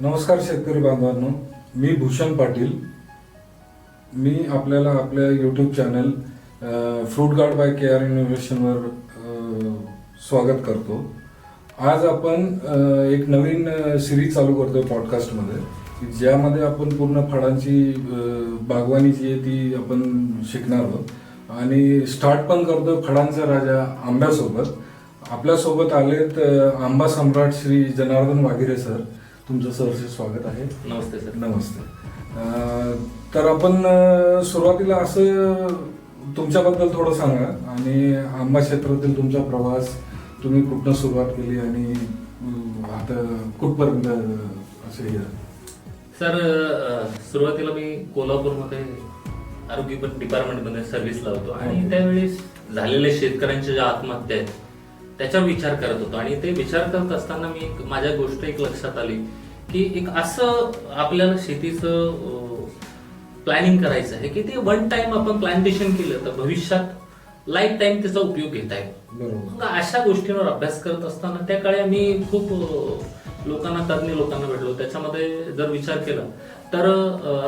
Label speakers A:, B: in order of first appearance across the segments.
A: नमस्कार शेतकरी बांधवांनो, मी भूषण पाटील. मी आपल्याला आपल्या YouTube channel fruit guard by KR इनोव्हेशनवर स्वागत करतो. आज आपण एक नवीन सिरीज चालू करतोय पॉडकास्टमध्ये, ज्यामध्ये आपण पूर्ण फळांची बागवानी जी आहे ती आपण शिकणार आहोत आणि स्टार्ट पण करतोय फळांचा राजा आंब्यासोबत. आपल्यासोबत आलेत आंबा सम्राट श्री जनार्दन वाघिरे सर. तुमचं सहर्ष स्वागत आहे.
B: नमस्ते सर.
A: नमस्ते. तर आपण सुरुवातीला असं तुमच्याबद्दल थोडं सांगा आणि आंबा क्षेत्रातील तुमचा प्रवास, तुम्ही कुठनं सुरुवात केली आणि आता कुठपर्यंत असे.
B: सर, सुरुवातीला मी कोल्हापूरमध्ये आरोग्य डिपार्टमेंटमध्ये सर्व्हिसला होतो आणि त्यावेळी झालेल्या शेतकऱ्यांच्या ज्या आत्महत्या आहेत त्याच्यावर विचार करत होतो. आणि ते विचार करत असताना माझ्या गोष्ट एक लक्षात आली की एक असं आपल्याला शेतीचं प्लॅनिंग करायचं आहे की ते वन टाइम आपण प्लांटेशन केलं तर भविष्यात लाईफ टाइम त्याचा उपयोग घेता येईल. मग अशा गोष्टींवर अभ्यास करत असताना त्या काळी आम्ही खूप तज्ञ लोकांना भेटलो. त्याच्यामध्ये जर विचार केला तर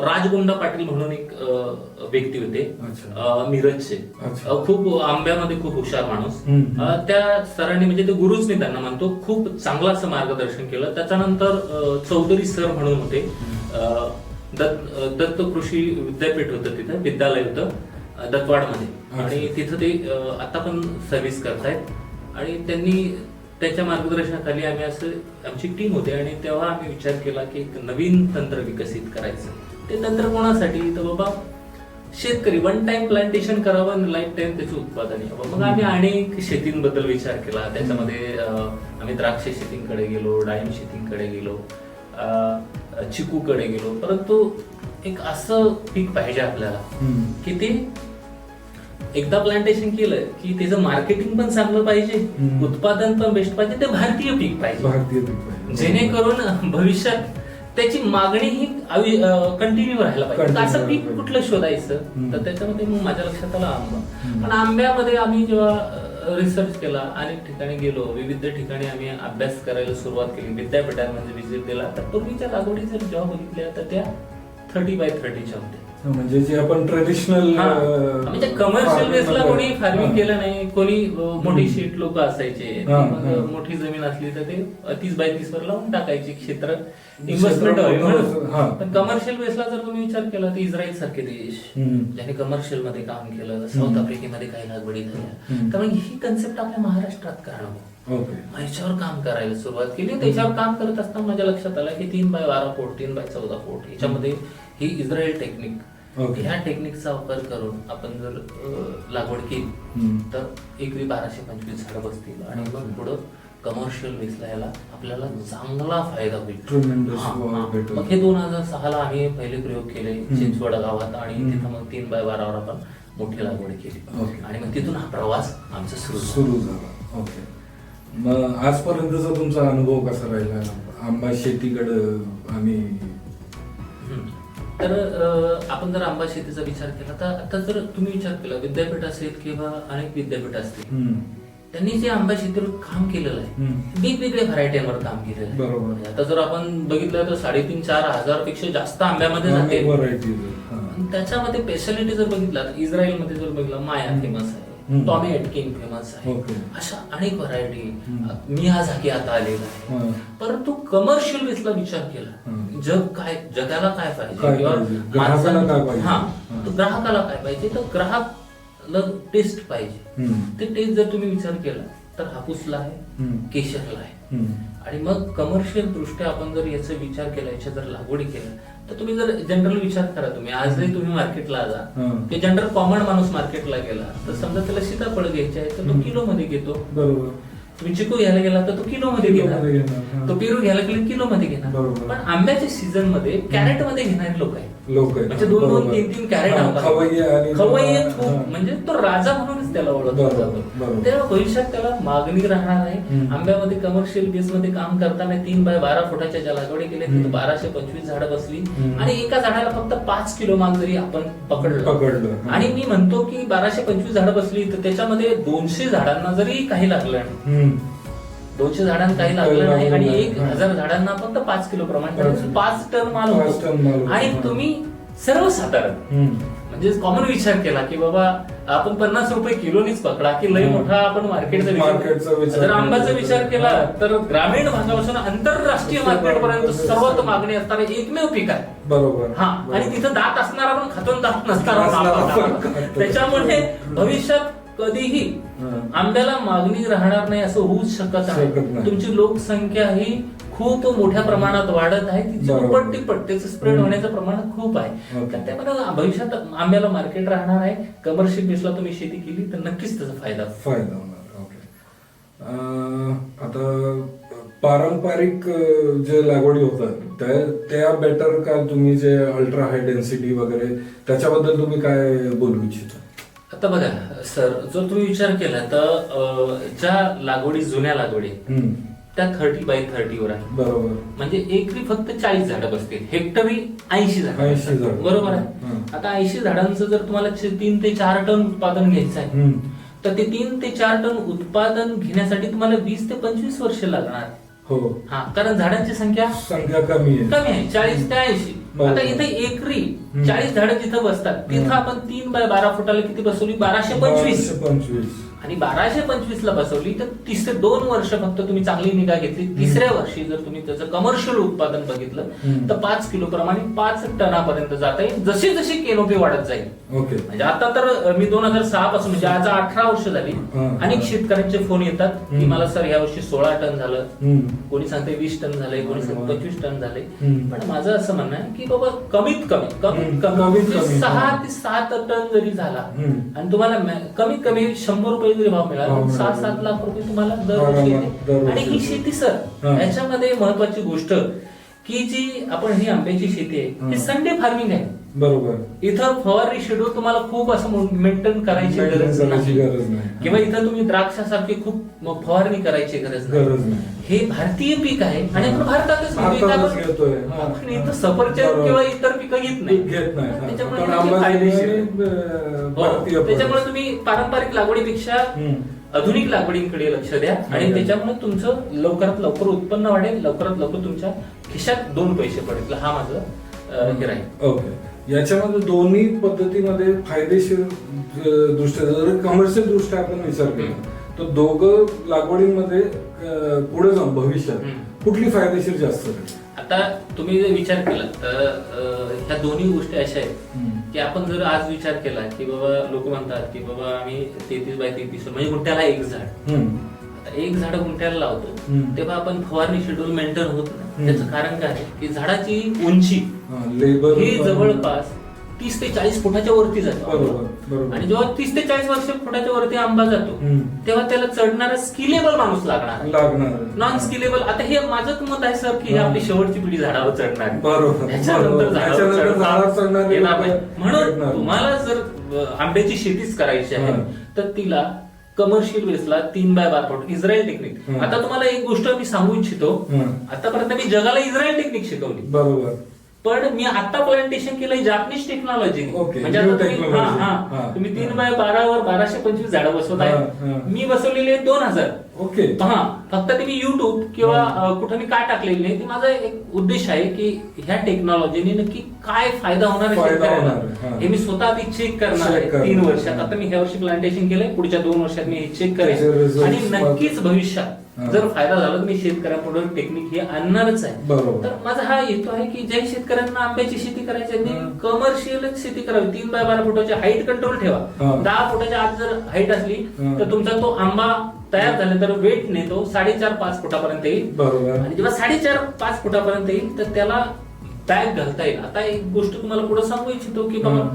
B: राजगोंडा पाटील म्हणून एक व्यक्ती होते मिरजचे, खूप आंब्यामध्ये खूप हुशार माणूस. त्या सरांनी म्हणजे ते गुरुच मी त्यांना मानतो, खूप चांगलं असं मार्गदर्शन केलं. त्याच्यानंतर चौधरी सर म्हणून होते, दत्त कृषी विद्यापीठ होतं, तिथं विद्यालय होतं दत्तवाडमध्ये आणि तिथं ते आता पण सर्व्हिस करतायत. आणि त्यांनी त्याच्या मार्गदर्शनाखाली आमची टीम होती आणि तेव्हा आम्ही विचार केला की एक नवीन तंत्र विकसित करायचं. ते तंत्र कोणासाठी, तर बाबा शेतकरी वन टाइम प्लांटेशन करावं आणि लाईफ टाइम त्याचं उत्पादन यावं. मग आम्ही अनेक शेतींबद्दल विचार केला. त्याच्यामध्ये आम्ही द्राक्ष शेतींकडे गेलो, डाळिंब शेतींकडे गेलो, चिकूकडे गेलो. परंतु एक असं पीक पाहिजे आपल्याला की ते एकदा प्लांटेशन केलं की त्याचं मार्केटिंग पण चांगलं पाहिजे, उत्पादन पण बेस्ट पाहिजे, ते भारतीय पीक पाहिजे, जेणेकरून भविष्यात त्याची मागणी ही कंटिन्यू राहायला पाहिजे. असं पीक कुठलं शोधायचं, तर त्याच्यामध्ये मग माझ्या लक्षात आला आंबा. पण आंब्यामध्ये आम्ही जेव्हा रिसर्च केला, अनेक ठिकाणी गेलो, विविध ठिकाणी आम्ही अभ्यास करायला सुरुवात केली, विद्यापीठांमध्ये विजिट दिला, तर पूर्वीच्या लागवडी जर जेव्हा बघितल्या तर त्या 30x30च्या होत्या.
A: म्हणजे जे आपण ट्रेडिशनल
B: म्हणजे कमर्शियल बेसला कोणी फार्मिंग केलं नाही. कोणी मोठी शीट लोक असायचे, मोठी जमीन असली तर ते 30x30 वर लावून टाकायचे क्षेत्र, इन्व्हेस्टमेंट व्हावी म्हणून. पण कमर्शियल बेसला जर तुम्ही विचार केला तर इस्रायल सारखे देश ज्याने कमर्शियल मध्ये काम केलं, साऊथ आफ्रिकेमध्ये काही लागवडी झाल्या, तर ही कन्सेप्ट आपल्या महाराष्ट्रात का नको, ह्याच्यावर काम करायला सुरुवात केली. त्याच्यावर काम करत असताना माझ्या लक्षात आलं की 3x12 फूट, 3x14 फूट ह्याच्यामध्ये ही इस्रायल टेक्निक, ह्या टेक्निकचा वापर करून आपण जर लागवड केली तर एकरी 1225 झाडं बसतील आणि मग पुढं कमर्शियल बेसला याला आपल्याला चांगला फायदा होईल. मग हे 2006ला आम्ही पहिले प्रयोग केले चिंचवड गावात आणि तिथं मग 3x12 वर आपण मोठी लागवड केली आणि मग तिथून हा प्रवास आमचा सुरू झाला.
A: ओके. मग आजपर्यंतचा तुमचा अनुभव कसा राहिला आंबा शेतीकडं? आणि
B: तर आपण जर आंबा शेतीचा विचार केला तर आता जर तुम्ही विचार केला, विद्यापीठ असेल किंवा अनेक विद्यापीठ असतील, त्यांनी जे आंबा शेतीवर काम केलेलं आहे, वेगवेगळ्या व्हरायटीवर काम केलेलं आहे.
A: बरोबर.
B: आता जर आपण बघितलं तर 3,500-4,000 हजारपेक्षा जास्त आंब्यामध्ये जाते. त्याच्यामध्ये स्पेशालिटी जर बघितला तर इस्रायलमध्ये जर बघितलं माया फेमस आहे, टॉमी एटकिन फेमस आहे, अशा अनेक व्हरायटी, मियाझाकी आता आलेला आहे. परंतु कमर्शियल बेसला विचार केला, जगाला काय पाहिजे किंवा ग्राहकाला काय पाहिजे, तर ग्राहकाला टेस्ट पाहिजे. ते टेस्ट जर तुम्ही विचार केला तर हापूसला आहे, केशरला आहे. आणि मग कमर्शियल दृष्ट्या आपण जर याचा विचार केला, याच्या जर लागवडी केल्या, तर तुम्ही जर जनरल विचार करा, तुम्ही आजही तुम्ही मार्केटला जा, ते जनरल कॉमन माणूस मार्केटला गेला तर समजा त्याला सीताफळ घ्यायचे आहे तर तो किलो मध्ये घेतो. बरोबर. तुम्ही चिकू घ्यायला गेला तर तो किलो मध्ये घेणार, तो पेरू घ्यायला गेला किलो मध्ये घेणार. पण आंब्याच्या सीझन मध्ये कॅरेट मध्ये घेणारे लोक आहेत, म्हणजे 2-2, 3-3 कॅरेट खवय्ये खूप, म्हणजे तो राजा म्हणूनच त्याला ओळखला जातो. तेव्हा भविष्यात त्याला मागणी राहणार आहे. आंब्यामध्ये कमर्शियल बेस मध्ये काम करताना 3x12 फुटाच्या ज्या लागवडी केल्या तिथे 1225 झाडं बसली आणि एका झाडाला फक्त 5 किलो माल जरी आपण पकडलं आणि मी म्हणतो की 1225 झाडं बसली तर त्याच्यामध्ये 200 झाडांना जरी काही लागलं 200 झाडांना काही लागलं नाही आणि 1000 झाडांना फक्त 5 किलो प्रमाण 5 टन माल
A: 5 टन माल
B: होतो.
A: होतो.
B: आणि तुम्ही सर्वसाधारण म्हणजे कॉमन विचार केला की बाबा आपण 50 रुपये किलोनीच पकडा की लय मोठा आपण मार्केटचा विचार जर आंब्याचा विचार केला तर ग्रामीण भागापासून आंतरराष्ट्रीय मार्केट पर्यंत सर्वात मागणी असणारा एकमेव पीक आहे.
A: बरोबर.
B: हा आणि तिथं दात असणारा पण खातून दात नसणारा. त्याच्यामुळे भविष्यात कधीही आंब्याला मागणी राहणार नाही असं होऊच शकत नाही. तुमची लोकसंख्या ही खूप मोठ्या प्रमाणात वाढत आहे, तिची दुप्पट तिप्पट त्याचं स्प्रेड होण्याचं प्रमाण खूप आहे. तर त्यामध्ये भविष्यात आंब्याला मार्केट राहणार आहे. कमर्शियल बेसला तुम्ही शेती केली तर नक्कीच त्याचा फायदा
A: होणार. ओके. आता पारंपरिक जे लागवडी होतात त्या बेटर का तुम्ही जे अल्ट्रा हाय डेन्सिटी वगैरे त्याच्याबद्दल तुम्ही काय बोलू इच्छिता?
B: आता बघा सर, जर तुम्ही विचार केला तर ज्या लागवडी जुन्या लागवडी त्या 30 बाय 30 वर आहे.
A: बरोबर.
B: म्हणजे एकरी फक्त 40 झाडं बसतील, हेक्टरी 80 झाड. बरोबर आहे. आता 80 झाडांचं जर तुम्हाला 3 ते 4 टन उत्पादन घ्यायचं आहे तर ते 3 ते 4 टन उत्पादन घेण्यासाठी तुम्हाला 20 ते 25 वर्ष लागणार.
A: हो.
B: हा, कारण झाडांची संख्या
A: कमी आहे
B: 40 ते 80. आता इथे एकरी 40 झाडं जिथं बसतात तिथं आपण 3 बाय 12 फुटाला किती बसवली? 1225. आणि 1225 ला बसवली तर तिसरे 2 वर्ष फक्त तुम्ही चांगली निगा घेतली. तिसऱ्या वर्षी जर तुम्ही त्याचं कमर्शियल उत्पादन बघितलं तर 5 किलो प्रमाणे 5 टनापर्यंत जात आहे, जशी जशी केनोपी वाढत जाईल.
A: ओके.
B: म्हणजे आता तर मी 2006 पासून म्हणजे आज 18 वर्ष झाली, अनेक शेतकऱ्यांचे फोन येतात की मला सर या वर्षी 16 टन झालं, कोणी सांगते 20 टन झालंय, कोणी सांगते 25 टन झालंय. पण माझं असं म्हणणं आहे की बाबा कमीत कमी 6 ते 7 टन जरी झाला आणि तुम्हाला कमीत कमी 100 रुपये जरी भाव मिळाला 6-7 लाख रुपये तुम्हाला दरवर्षी येते. आणि ही शेती सर याच्यामध्ये महत्वाची गोष्ट की जी आपण ही आंब्याची शेती आहे ही संडे फार्मिंग आहे.
A: बरोबर.
B: इथं फवारणी शेड्यूल तुम्हाला खूप असं मेंटेन करायची गरज नाही किंवा इथं तुम्ही द्राक्षासारखी खूप फवारणी करायची गरज नाही. हे भारतीय पीक आहे आणि आपण भारतातच
A: घेतोय.
B: आपण इथं सफरचंद किंवा इतर पिकं घेत नाही. त्याच्यामुळे तुम्ही पारंपरिक लागवडीपेक्षा आधुनिक लागवडींकडे लक्ष द्या आणि त्याच्यामुळे तुमचं लवकरात लवकर उत्पन्न वाढेल, लवकरात लवकर तुमच्या खिशात 2 पैसे पडेल. हा माझं हे राहील.
A: ओके. याच्यामध्ये दोन्ही पद्धतीमध्ये फायदेशीर दृष्ट्या जर कमर्शियल दृष्ट्या आपण विचार केला तर दोघं लागवडीमध्ये पुढे जाऊन भविष्यात कुठली फायदेशीर जास्त?
B: आता तुम्ही जर विचार केला तर ह्या दोन्ही गोष्टी अशा आहेत की आपण जर आज विचार केला की बाबा लोक म्हणतात की बाबा आम्ही 33 बाय 33 म्हणजे गुंठ्याला 1 झाड, आता 1 झाड गुंठ्याला लावतो तेव्हा आपण फवारणी शेड्यूल मेंटेन होत नाही. त्याचं कारण काय आहे की झाडाची उंची ही जवळपास 30 ते 40 फुटाच्या वरती जातो. आणि जेव्हा 30 ते 40 फुटाच्या वरती आंबा जातो तेव्हा त्याला चढणारा स्किलेबल माणूस लागणार. नॉन स्किलेबल, आता हे माझं मत आहे सर की आपली शेवटची पिढी झाडावर चढणार, त्याच्यानंतर झाडावर चढणार. म्हणून तुम्हाला जर आंब्याची शेतीच करायची आहे तर तिला कमर्शियल बेसला 3 बाय 12 फूट इस्रायल टेक्निक. आता तुम्हाला एक गोष्ट मी सांगू इच्छितो, आतापर्यंत मी जगाला इस्रायल टेक्निक शिकवली. बरोबर. पण मी आता प्लांटेशन केलंय जापनीज टेक्नॉलॉजी. म्हणजे आता तुम्ही 3 बाय 12 वर 1225 झाडं बसवत आहे, मी बसवलेले 2000. ओके. फक्त ते मी युट्यूब किंवा कुठं मी काय टाकलेली नाही. माझा एक उद्देश आहे की ह्या टेक्नॉलॉजीने नक्की काय फायदा होणार आहे हे मी स्वतः आधी चेक करणार आहे 3 वर्षात. आता मी ह्या वर्षी प्लांटेशन केलंय, पुढच्या 2 वर्षात मी हे चेक करेन आणि नक्कीच भविष्यात जर फायदा झाला तर मी शेतकऱ्यांपुढे टेक्निक हे आणणारच आहे. तर माझा हा हेतू आहे की ज्या शेतकऱ्यांना आंब्याची शेती करायची आहे त्यांनी कमर्शियल शेती करावी. 3 बाय 12 फुटाची हाईट कंट्रोल ठेवा. 10 फुटाच्या आत जर हाईट असली तर तुमचा तो आंबा तयार झाला तर वेट नेतो 4.5-5 फुटापर्यंत येईल. आणि जेव्हा 4.5-5 फुटापर्यंत येईल तर त्याला बॅग घालता येईल. आता एक गोष्ट तुम्हाला पुढे सांगू इच्छितो की बाबा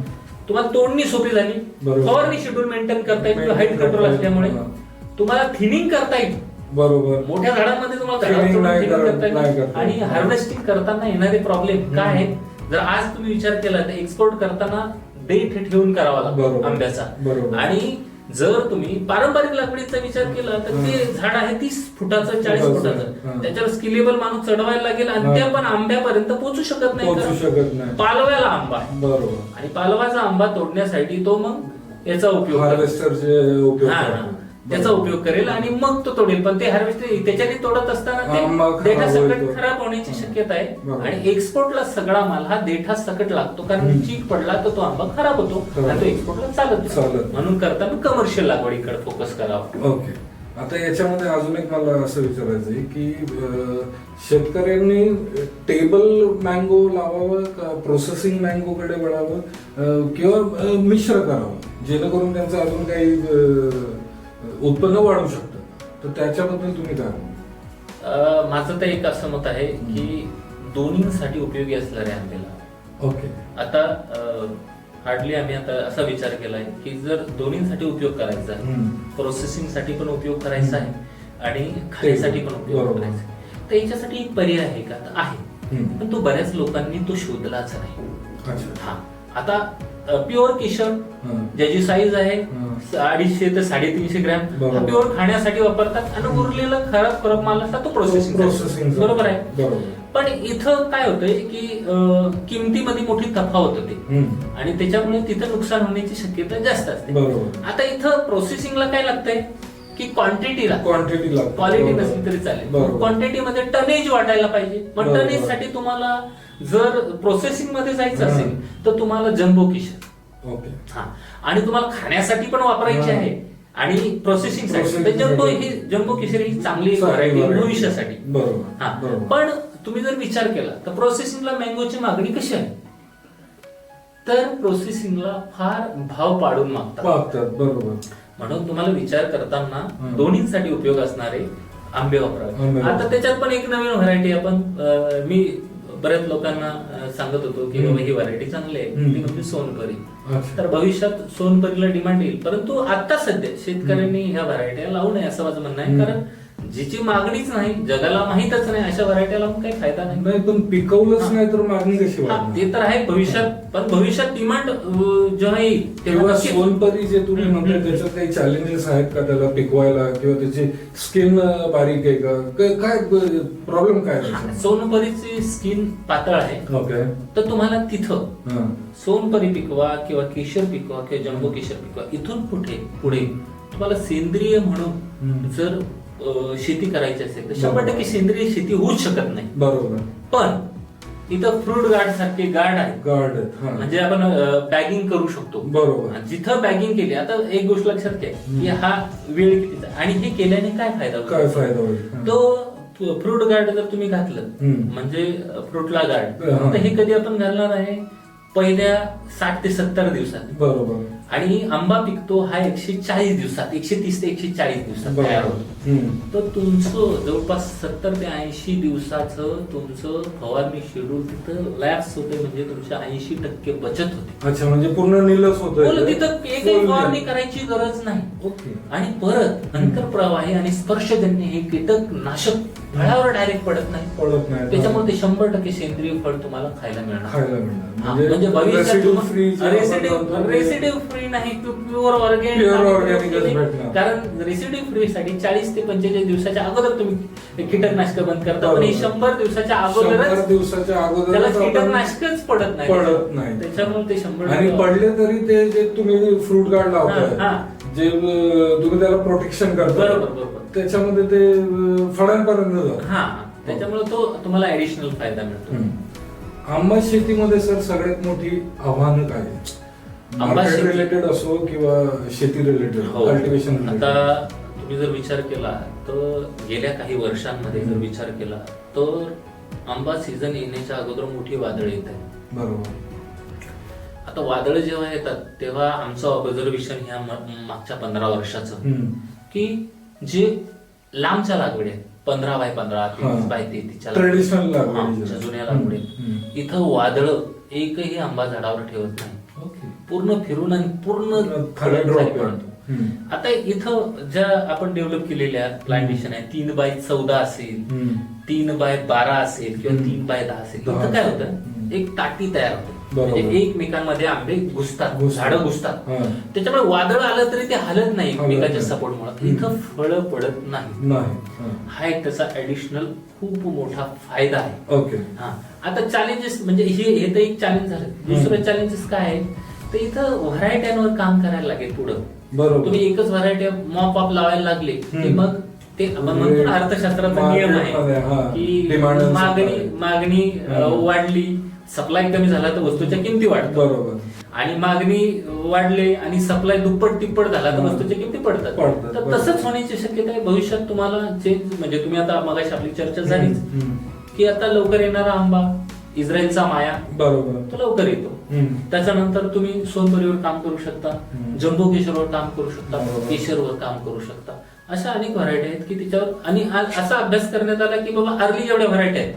B: तुम्हाला तोडणी सोपी झाली, फवारणी शेड्यूल मेंटेन करता येईल, हाईट कंट्रोल असल्यामुळे तुम्हाला थिनिंग करता येईल. बरोबर. मोठ्या झाडांमध्ये तुम्हाला आणि हार्वेस्टिंग करताना येणारे प्रॉब्लेम काय आहेत, जर आज तुम्ही विचार केला तर एक्सपोर्ट करताना डेट ठेवून करावा लागतो आंब्याचा. आणि जर तुम्ही पारंपरिक लागवडीचा विचार केला तर ते झाड आहे 30 फुटाचं 40 फुटाचं, त्याच्यावर स्किलेबल माणूस चढवायला लागेल आणि ते पण आंब्यापर्यंत पोहोचू शकत नाही. पालव्याला आंबा आणि पालवाचा आंबा तोडण्यासाठी तो मग याचा उपयोग त्याचा उपयोग करेल आणि मग तो तोडेल. पण ते हार्वेस्ट त्याच्याने तोडत असताना ते देठा सकट खराब होण्याची शक्यता आहे. आणि एक्सपोर्टला सगळा माल हा देठा सकट लागतो, कारण चीक पडला तर तो आंबा खराब होतो आणि तो एक्सपोर्टला चालत नाही. म्हणून करताना कमर्शियल लागवडीकडे फोकस करावा.
A: ओके. आता याच्यामध्ये अजून एक मला असं विचारायचं आहे की शेतकऱ्यांनी टेबल मँगो लावावं का प्रोसेसिंग मँगो कडे वळावं किंवा मिश्र करावं जेणेकरून त्यांचं अजून काही उत्पन्न वाढू शकतं, तर त्याच्याबद्दल तुम्ही काय म्हणता?
B: माझं तर एक असं मत आहे की दोन्हीसाठी उपयोगी असणाऱ्या आंब्याला.
A: ओके.
B: आता हार्डली आम्ही आता असा विचार केलाय की जर दोन्हीसाठी उपयोग करायचा आहे, प्रोसेसिंग साठी पण उपयोग करायचा आहे आणि खाण्यासाठी पण उपयोग करायचा आहे, तर याच्यासाठी एक पर्याय आहे का? तर आहे, पण तो बऱ्याच लोकांनी तो शोधलाच नाही. हा, आता प्युअर केशर ज्याची साईज आहे 250 ते 350 ग्रॅम, हा प्युअर खाण्यासाठी वापरतात आणि उरलेला खराब माल असता तो प्रोसेसिंग. बरोबर आहे. पण इथं काय होतंय की किमतीमध्ये मोठी तफावत होते आणि त्याच्यामुळे तिथं नुकसान होण्याची शक्यता जास्त असते. आता इथं प्रोसेसिंगला काय लागतंय की क्वांटिटी क्वालिटी नसली तरी चालेल, क्वांटिटी मध्ये टनेज वाढायला पाहिजे. मग टनेज साठी तुम्हाला जर प्रोसेसिंग मध्ये जायचं असेल तर तुम्हाला जम्बो किशोर, हा, आणि तुम्हाला खाण्यासाठी पण वापरायची आहे आणि प्रोसेसिंग साठी जम्बो किशोर ही चांगली व्हरायटी भविष्यासाठी. हा, पण तुम्ही जर विचार केला तर प्रोसेसिंगला मँगोची मागणी कशी आहे? तर प्रोसेसिंगला फार भाव पाडून मागतात.
A: बरोबर.
B: म्हणून तुम्हाला विचार करताना दोन्हीसाठी उपयोग असणारे आंबे वापरावे. आता त्याच्यात पण एक नवीन व्हरायटी आपण मी बऱ्याच लोकांना सांगत होतो की बाबा ही व्हरायटी चांगली आहे, ती म्हणजे सोनपरी. तर भविष्यात सोनपरीला डिमांड येईल, परंतु आता सध्या शेतकऱ्यांनी ह्या व्हरायट्या लावू नये असं माझं म्हणणं आहे. कारण जिची मागणीच नाही, जगाला माहीतच नाही, अशा व्हरायट्या लावून काही फायदा नाही.
A: पण पिकवलंच नाही तर मागणी कशी वाढणार?
B: ते तर आहे भविष्यात, पण भविष्यात डिमांड जेव्हा येईल
A: तेव्हा सोनपरी जे तुम्ही म्हणताय त्याच्यात काही चॅलेंजेस आहेत का त्याला पिकवायला, किंवा त्याची स्किन बारीक आहे का, काय प्रॉब्लेम काय?
B: सोनपरीची स्किन पातळ आहे.
A: ओके.
B: तर तुम्हाला तिथं सोनपरी पिकवा किंवा केशर पिकवा किंवा जम्बो केशर पिकवा, इथून पुढे तुम्हाला सेंद्रिय म्हणून जर शेती करायची असेल तर 100% सेंद्रिय शेती होऊच शकत नाही.
A: बरोबर.
B: पण इथं फ्रूट गार्ड सारखे गार्ड
A: आहे,
B: म्हणजे आपण बॅगिंग करू शकतो.
A: बरोबर.
B: जिथं बॅगिंग केली, आता एक गोष्ट लक्षात घ्या की हा वेळ कितीचा, आणि हे केल्याने काय फायदा होईल? तो फ्रूट गार्ड जर तुम्ही घातलं म्हणजे फ्रूटला गार्ड, तर हे कधी आपण घालणार आहे? पहिल्या 60 ते 70 दिवसात.
A: बरोबर.
B: आणि आंबा पिकतो हा 140 दिवसात, 130 ते 140 दिवसात तयार होतो. तर तुमचं जवळपास 70 ते 80 दिवसाचं तुमचं फवारणी शेड्यूल तिथं लॅप्स होते, म्हणजे तुमच्या 80% बचत होते.
A: अच्छा, म्हणजे पूर्ण निलस होतं,
B: तिथं एकही फवारणी करायची गरज नाही.
A: ओके.
B: आणि परत अंतरप्रवाही आणि स्पर्शजन्य हे कीटकनाशक फळावर डायरेक्ट पडत नाही. त्याच्यामुळे ते 100% सेंद्रिय फळ तुम्हाला खायला मिळणार. म्हणजे भविष्यात रेसिड्यू फ्री नाही, प्युअर ऑर्गॅनिक. कारण रेसिड्यू फ्री साठी 40 ते 45 दिवसाच्या अगोदर तुम्ही कीटकनाशक बंद करता, पण 100 दिवसाच्या अगोदर त्याला कीटकनाशकच पडत नाही. त्याच्यामुळे ते 100,
A: आणि पडले तरी ते जे तुम्ही फ्रूट गार्ड लावताय, जे तुम्ही त्याला प्रोटेक्शन करता,
B: बरोबर,
A: त्याच्यामध्ये ते फळांपर्यंत जातं.
B: त्याच्यामुळे तो तुम्हाला ऍडिशनल फायदा मिळतो.
A: आंबा शेतीमध्ये सर सगळ्यात मोठी आव्हानं काय? मार्केट रिलेटेड असो किंवा शेती रिलेटेड, कल्टिवेशन.
B: आता तुम्ही जर विचार केला तर गेल्या काही वर्षांमध्ये जर विचार केला तर आंबा सीझन येण्याच्या अगोदर मोठी वादळ येत आहे.
A: बरोबर.
B: आता वादळ जेव्हा येतात तेव्हा आमचं ऑब्झर्वेशन ह्या मागच्या 15 वर्षाचं की जे लांबच्या लागवडी आहेत, 15x15, 30x30
A: ट्रेडिशनल
B: जुन्या लागवडी, इथं वादळ एकही आंबा झाडावर ठेवत नाही. पूर्ण फिरून आणि पूर्ण पडतो. आता इथं ज्या आपण डेव्हलप केलेल्या प्लांटेशन आहे, 3x14 असेल, 3x12 असेल किंवा 3x10 असेल, इथं काय होतं, एक ताटी तयार होते, म्हणजे एकमेकांमध्ये आंबे घुसतात, झाडं घुसतात. त्याच्यामुळे वादळ आलं तरी ते हलत नाही एकमेकांच्या सपोर्टमुळे, इथं फळं पडत नाही. हा एक त्याचा ऍडिशनल खूप मोठा फायदा आहे.
A: ओके.
B: आता चॅलेंजेस म्हणजे हे तर एक चॅलेंज झालं. दुसरं चॅलेंजेस काय आहे तर इथं व्हरायट्यांवर काम करायला लागेल पुढं.
A: बरोबर.
B: तुम्ही एकच व्हरायटी मॉप अप लावायला लागले की मग ते आपण म्हणतो ना, अर्थशास्त्राचा नियम
A: मार्केटमध्ये, हा,
B: आहे की
A: demand and
B: मागणी वाढली, सप्लाय कमी झाला तर वस्तूच्या किमती वाढतात.
A: बरोबर.
B: आणि मागणी वाढले आणि सप्लाय दुप्पट तिप्पट झाला तर वस्तूच्या किमती पडतात. तर
A: बरोबर.
B: तसंच होण्याची शक्यता आहे भविष्यात. तुम्हाला चेंज म्हणजे तुम्ही आता मगाशी आपली चर्चा झालीच की आता लवकर येणारा आंबा इस्रायलचा माया
A: बरोबर
B: तो लवकर येतो. त्याच्यानंतर तुम्ही सोनबरीवर काम करू शकता, जम्बो केशरवर काम करू शकता,
A: बरोबर.
B: केशरवर काम करू शकता. अशा अनेक व्हरायटी आहेत की तिच्यावर. आणि आज असा अभ्यास करण्यात आला की बाबा अर्ली जेवढ्या व्हरायटी आहेत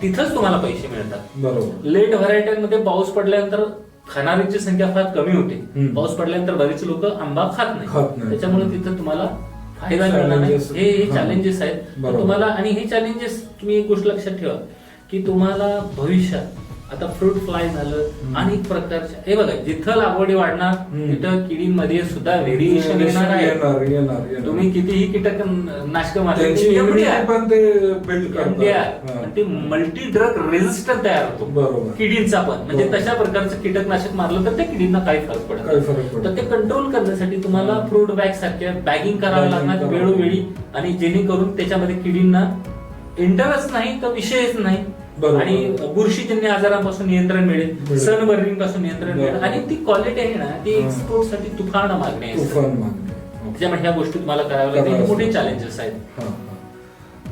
B: तिथंच तुम्हाला पैसे मिळतात.
A: बरोबर.
B: लेट व्हरायट्यांमध्ये पाऊस पडल्यानंतर खाणाऱ्यांची संख्या फार कमी होते. पाऊस पडल्यानंतर बरेच लोक आंबा खात नाही. त्याच्यामुळे तिथं तुम्हाला फायदा मिळणार नाही. हे चॅलेंजेस आहेत. तर तुम्हाला, आणि हे चॅलेंजेस तुम्ही एक गोष्ट लक्षात ठेवा की तुम्हाला भविष्यात आता फ्रूट फ्लाय झालं, अनेक प्रकारच्या, हे बघा, जिथं लागवडी वाढणार तिथं किडींमध्ये सुद्धा व्हेरिएशन येणार आहे. तुम्ही कितीही कीटकनाशक
A: पण ते बिल्ड
B: ते मल्टी ड्रग रेजिस्टंट तयार होतो.
A: बरोबर.
B: किडींचा पण, म्हणजे तशा प्रकारचं कीटकनाशक मारलं तर त्या किडींना काही फरक पडत. तर ते कंट्रोल करण्यासाठी तुम्हाला फ्रूट बॅग सारख्या बॅगिंग करावं लागणार वेळोवेळी, आणि जेणेकरून त्याच्यामध्ये किडींना इंटरच नाही तर विषयच नाही. आणि बुरशीजन्य आजारांपासून नियंत्रण मिळेल, सनबर्निंग पासून नियंत्रण मिळेल, आणि ती क्वालिटी आहे ना ती एक्सपोर्ट साठी तुफान मागणी आहे. त्याच्यामुळे ह्या गोष्टी तुम्हाला कराव्या लागतील. मोठे चॅलेंजेस आहेत.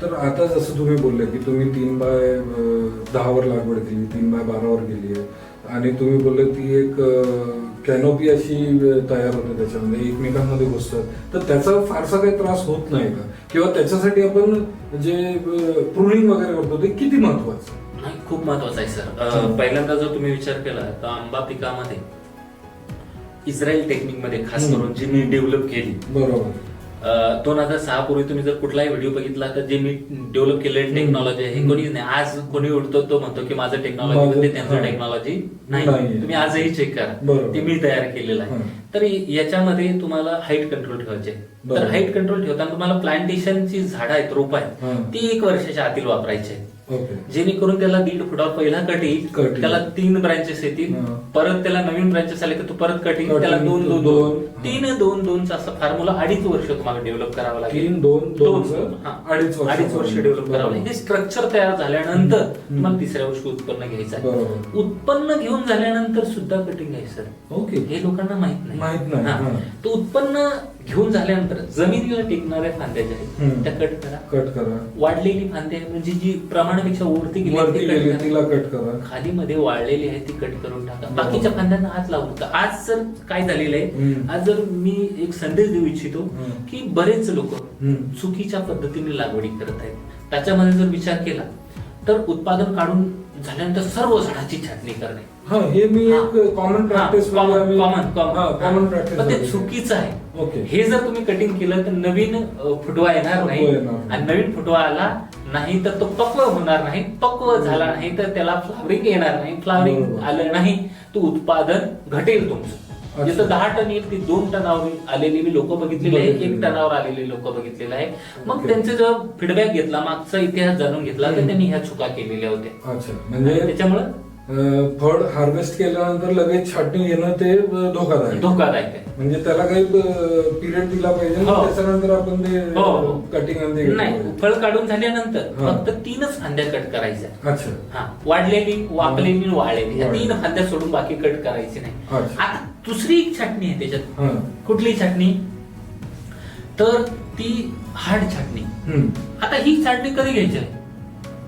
A: तर आता जसं तुम्ही बोलले की तुम्ही 3x10 वर लागवड केली, 3x12 वर गेली आहे, आणि तुम्ही बोलले ती एक कॅनोपी अशी तयार होते, त्याच्यामध्ये एकमेकांमध्ये घुसतात, तर त्याचा फारसा काही त्रास होत नाही का? किंवा त्याच्यासाठी आपण जे प्रूनिंग वगैरे करतो ते किती महत्वाचं?
B: नाही, खूप महत्वाचं आहे सर. पहिल्यांदा जर तुम्ही विचार केला तर आंबा पिकामध्ये इस्रायल टेक्निक मध्ये खास करून जी मी डेव्हलप केली,
A: बरोबर,
B: 2006 पूर्वी तुम्ही जर कुठलाही व्हिडिओ बघितला तर जे मी डेव्हलप केलेली टेक्नॉलॉजी आहे हे कोणीच नाही. आज कोणी उडतो तो म्हणतो की माझं टेक्नॉलॉजी, त्यांचं टेक्नॉलॉजी नाही. तुम्ही आजही चेक करा, ते मी तयार केलेलं आहे. तर याच्यामध्ये तुम्हाला हाईट कंट्रोल ठेवायचे. तर हाईट कंट्रोल ठेवताना तुम्हाला प्लांटेशनची झाडं आहेत, रोप आहेत, ती 1 वर्षाच्या आतील वापरायची आहेत. जेणेकरून त्याला 1.5 फुटावर पहिला कट येईल, त्याला 3 ब्रांचेस येतील, परत त्याला नवीन ब्रांचेस आले तर तो परत कट येईल, त्याला 2-2-2 असा फॉर्म्युला 2.5 वर्ष तुम्हाला डेव्हलप करावा लागेल. 2-2 वर्ष डेव्हलप करावं लागेल. हे स्ट्रक्चर तयार झाल्यानंतर तुम्हाला 3ऱ्या वर्षी उत्पन्न घ्यायचं आहे. उत्पन्न घेऊन झाल्यानंतर सुद्धा कटिंग घ्यायचं.
A: ओके,
B: हे लोकांना माहित नाही. तो उत्पन्न घेऊन झाल्यानंतर जमिनीला टेकणाऱ्या फांद्या ज्या आहेत त्या कट करा. वाढलेली फांद्या म्हणजे जी प्रमाणापेक्षा वरती गेली
A: तिला कट करा.
B: खाली मध्ये वाढलेली आहे ती कट करून टाका. बाकीच्या फांद्यांना हात लावू नका. आज जर काय झालेलं आहे, आज जर मी एक संदेश देऊ इच्छितो की बरेच लोक चुकीच्या पद्धतीने लागवडी करत आहेत. त्याच्यामध्ये जर विचार केला तर उत्पादन काढून झाल्यानंतर सर्व झाडाची छाटणी करणे,
A: हे मी एक कॉमन प्रॅक्टिस
B: कॉमन प्रॅक्टिस, पण ते चुकीचं आहे. हे जर तुम्ही कटिंग केलं तर नवीन फुटवा येणार नाही, आणि नवीन फुटवा आला नाही तर तो पक्व होणार नाही. पक्व झाला नाही तर त्याला फ्लावरिंग येणार नाही. फ्लावरिंग आलं नाही तर उत्पादन घटेल तुमचं. जिथं 10 टन येईल ती 2 टनावर आलेली मी लोक बघितलेली आहे, 1 टनावर आलेले लोक बघितलेले आहे. मग त्यांचे जेव्हा फीडबॅक घेतला, मागचा इतिहास जाणून घेतला, तर त्यांनी ह्या चुका केलेल्या होत्या.
A: म्हणजे
B: त्याच्यामुळे
A: फळ हार्वेस्ट केल्यानंतर लगेच छाटणी घेणं ते धोकादायक
B: आहे.
A: म्हणजे त्याला काही पिरियड दिला पाहिजे, त्याच्यानंतर आपण ते कटिंग
B: नाही. फळ काढून झाल्यानंतर फक्त 3च फांद्या कट करायच्या. वाढलेली, वाकलेली, वाळलेली, या 3 फांद्या सोडून बाकी कट करायची नाही. आता दुसरी एक छाटणी आहे त्याच्यात. कुठली छाटणी? तर ती हार्ड छाटणी. आता ही छाटणी कधी घ्यायची आहे?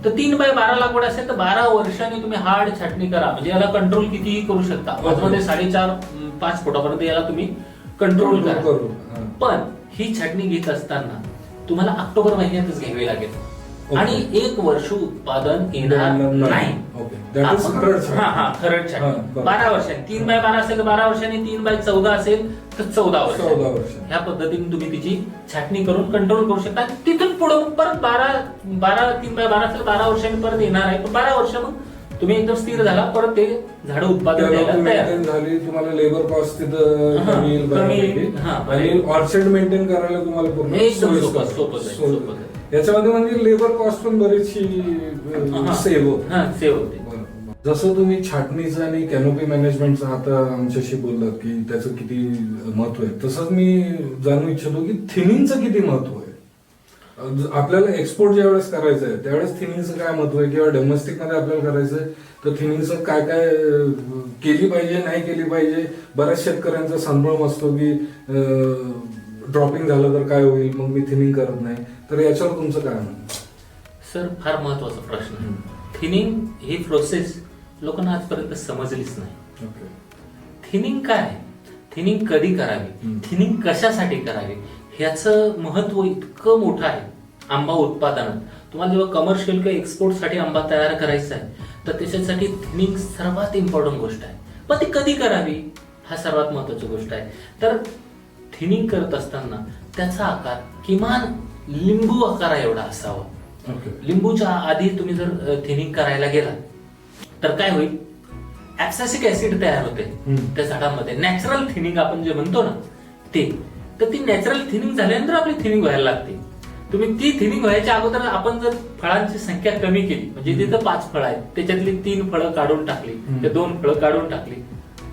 B: तर 3x12 लागवड असेल तर 12 वर्षांनी तुम्ही हार्ड छाटणी करा. म्हणजे याला कंट्रोल कितीही करू शकता. मध्ये 4.5-5 फुटापर्यंत याला तुम्ही कंट्रोल करा. पण ही छाटणी घेत असताना तुम्हाला ऑक्टोबर महिन्यातच घ्यावी लागेल, आणि 1 वर्ष उत्पादन येणार नाही. खरड छाटणी 12 वर्षांनी. 3x12 असेल तर 12 वर्षांनी, 3x14 असेल तर 14 वर्ष. ह्या पद्धतीने तुम्ही तिची छाटणी करून कंट्रोल करू शकता. तिथून पुढे परत 3x12 असेल 12 वर्षांनी परत येणार आहे. पण 12 वर्ष मग तुम्ही एकदम स्थिर झाला, परत ते झाड उत्पादन द्यायला तयार
A: झाली. तुम्हाला लेबर कॉस्ट तिथं कमी, आणि ऑर्चर्ड मेंटेन करायला तुम्हाला पूर्ण
B: एकदम सोपं.
A: याच्यामध्ये म्हणजे लेबर कॉस्ट पण बरीचशी सेव्ह होते. जसं तुम्ही छाटणीचं आणि कॅनोपी मॅनेजमेंटचं आता आमच्याशी बोललात की त्याचं किती महत्व आहे, तसंच मी जाणू इच्छितो की थिनिंगचं किती महत्व आहे. आपल्याला एक्सपोर्ट ज्यावेळेस करायचं आहे त्यावेळेस थिनिंगचं काय महत्व आहे, किंवा डोमेस्टिक मध्ये आपल्याला करायचं आहे तर थिनिंगचं काय काय केली पाहिजे नाही केली पाहिजे. बऱ्याच शेतकऱ्यांचा संभ्रम असतो की ड्रॉपिंग झालं तर काय होईल, मग मी थिनिंग करत नाही. तर याच्यावर तुमचं काय म्हणणं?
B: सर फार महत्वाचा प्रश्न. थिनिंग ही प्रोसेस लोकांना आजपर्यंत समजलीच नाही. थिनिंग काय आहे, थिनिंग कधी करावी, थिनिंग कशासाठी करावी, ह्याचं महत्व इतकं मोठं आहे आंबा उत्पादनात. तुम्हाला जेव्हा कमर्शियल किंवा एक्सपोर्टसाठी आंबा तयार करायचा आहे तर त्याच्यासाठी थिनिंग सर्वात इम्पॉर्टंट गोष्ट आहे. पण ती कधी करावी हा सर्वात महत्वाची गोष्ट आहे. तर थिनिंग करत असताना त्याचा आकार किमान लिंबू आकार एवढा असावा. लिंबूच्या आधी तुम्ही जर थिनिंग करायला गेला तर काय होईल, ऍब्सिसिक ऍसिड तयार होते त्या झाडामध्ये. नॅचरल थिनिंग आपण जे म्हणतो ना ते, तर ती नॅचरल थिनिंग झाल्यानंतर आपली थिनिंग व्हायला लागते. तुम्ही ती थिनिंग व्हायच्या अगोदर आपण जर फळांची संख्या कमी केली, म्हणजे तिथं 5 फळं आहेत त्याच्यातली 3 फळं काढून टाकली, ते 2 फळं काढून टाकली,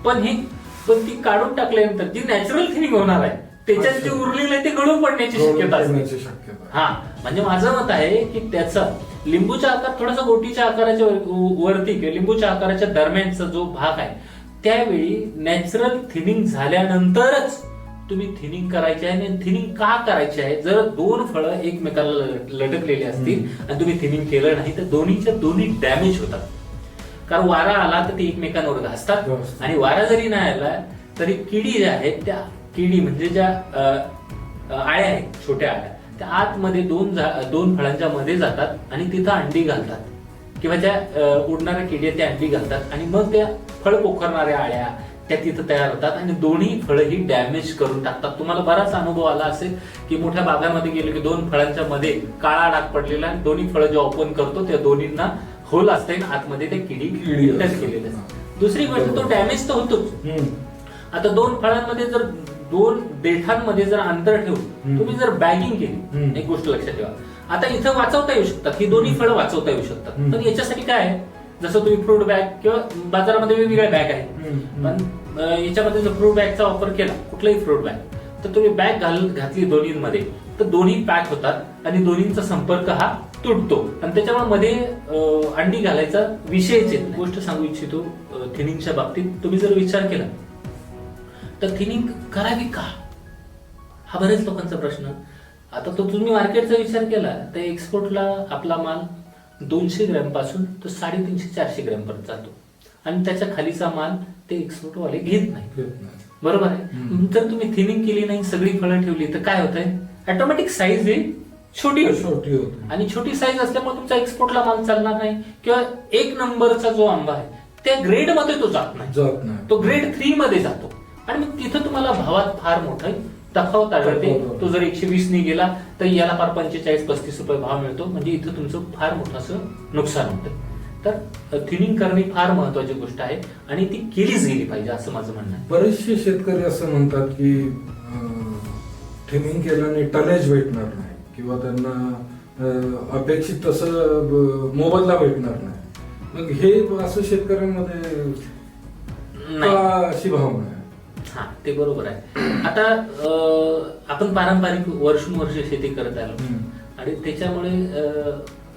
B: पण ती काढून टाकल्यानंतर जी नॅचरल थिनिंग होणार आहे त्याच्यात जे उरलेलं आहे ते गळून पडण्याची शक्यता असते. हा, म्हणजे माझं मत आहे की त्याचा लिंबूचा आकार थोडासा गोटीच्या आकाराच्या वरती किंवा लिंबूच्या आकाराच्या दरम्यानचा जो भाग आहे त्यावेळी नॅचरल थिनिंग झाल्यानंतरच तुम्ही थिनिंग करायची आहे. आणि थिनिंग का करायची आहे, जर 2 फळं एकमेकाला लटकलेली असतील आणि तुम्ही थिनिंग केलं नाही तर दोन्ही डॅमेज होतात. कारण वारा आला तर ते एकमेकांवर घासतात आणि वारा जरी नाही आला तरी किडी ज्या आहेत त्या किडी म्हणजे ज्या आळ्या आहेत छोट्या आळ्या त्या आतमध्ये 2 फळांच्या मध्ये जातात आणि तिथं अंडी घालतात किंवा ज्या उडणाऱ्या किड्या त्या अंडी घालतात आणि मग त्या फळ पोखरणाऱ्या आळ्या त्या तिथं तयार होतात आणि दोन्ही फळं ही डॅमेज करून टाकतात. तुम्हाला बराच अनुभव आला असेल की मोठ्या बागामध्ये गेलो की 2 फळांच्या मध्ये काळा डाग पडलेला आणि दोन्ही फळं जेव्हा ओपन करतो त्या दोन्हींना होल असते आणि आतमध्ये त्या किडी टच केलेले असतात. दुसरी गोष्ट तो डॅमेज तर होतोच. आता 2 फळांमध्ये जर 2 देठांमध्ये जर अंतर ठेवून तुम्ही जर बॅगिंग केली, एक गोष्ट लक्षात ठेवा, आता इथं वाचवता येऊ शकतात, ही दोन्ही फळं वाचवता येऊ शकतात. पण याच्यासाठी काय आहे, जसं तुम्ही फ्रूट बॅग किंवा बाजारामध्ये वेगवेगळ्या बॅग आहेत, पण याच्यामध्ये जर फ्रूट बॅगचा वापर केला, कुठलाही फ्रूट बॅग, तर तुम्ही बॅग घातली दोन्हीमध्ये तर दोन्ही पॅक होतात आणि दोन्हींचा संपर्क हा तुटतो आणि त्याच्यामुळे मध्ये अंडी घालायचा विषयच येत. गोष्ट सांगू इच्छितो थिनिंगच्या बाबतीत, तुम्ही जर विचार केला तर थिनिंग करावी का हा बरेच लोकांचा प्रश्न. आता तो तुम्ही मार्केटचा विचार केला तर एक्सपोर्टला आपला माल 200 ग्रॅम पासून तो 350-400 ग्रॅम पर्यंत जातो आणि त्याच्या खालीचा माल ते एक्सपोर्ट वाले घेत नाही. बरोबर आहे. जर तुम्ही थिनिंग केली नाही, सगळी फळं ठेवली तर काय होत आहे, ऑटोमॅटिक साईज ही छोटी होती आणि छोटी साईज असल्यामुळे तुमचा एक्सपोर्टला माल चालणार नाही किंवा 1 नंबरचा जो आंबा आहे त्या ग्रेड मध्ये तो जात नाही, तो ग्रेड 3 मध्ये जातो आणि मग तिथं तुम्हाला भावात फार मोठा तफावत आढळते. तो जर 120 ने गेला तर याला फार 45-35 रुपये भाव मिळतो, म्हणजे इथं तुमचं फार मोठं असं नुकसान होतं. तर थिनिंग करणे फार महत्वाची गोष्ट आहे आणि ती केलीच गेली पाहिजे असं माझं म्हणणं आहे.
A: बरेचसे शेतकरी असं म्हणतात की थिनिंग केल्याने टनेज भेटणार नाही किंवा त्यांना अपेक्षित तसं मोबदला भेटणार नाही. मग हे असं शेतकऱ्यांमध्ये अशी भावना आहे.
B: हा, ते बरोबर आहे. आता आपण पारंपरिक वर्षानुवर्ष शेती करत आलो आणि त्याच्यामुळे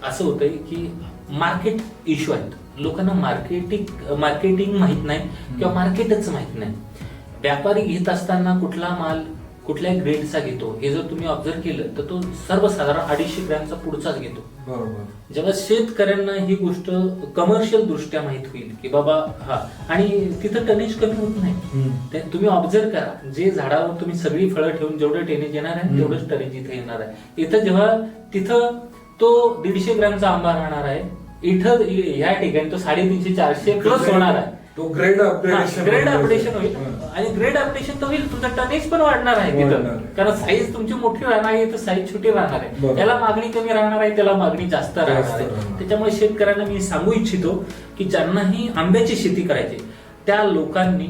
B: असं होतंय की मार्केट इश्यू आहेत. लोकांना मार्केटिंग माहित नाही किंवा मार्केटच माहित नाही. व्यापारी घेत असताना कुठला माल कुठल्या ग्रेडचा घेतो हे जर तुम्ही ऑब्झर्व केलं तर तो सर्वसाधारण 250 ग्रॅमचा पुढचाच घेतो. जेव्हा शेतकऱ्यांना ही गोष्ट कमर्शियल दृष्ट्या माहित होईल की बाबा हा, आणि तिथं टनेज कमी होत नाही. तुम्ही ऑब्झर्व करा, जे झाडावर तुम्ही सगळी फळं ठेवून जेवढं टनेज येणार आहे तेवढंच टनेज इथं येणार आहे. इथं जेव्हा तिथं तो 150 ग्रॅमचा आंबा राहणार आहे, इथं ह्या ठिकाणी तो 350-400 प्लस होणार आहे.
A: तो ग्रेड
B: अपडेशन होईल आणि ग्रेड अपडेशन तर होईल, तुमचा टनेज पण वाढणार आहे तिथं, कारण साईज तुमची मोठी राहणार आहे तर साईज छोटी राहणार आहे. त्याला मागणी कमी राहणार आहे, त्याला मागणी जास्त राहणार आहे. त्याच्यामुळे शेतकऱ्यांना मी सांगू इच्छितो की ज्यांनाही आंब्याची शेती करायची त्या लोकांनी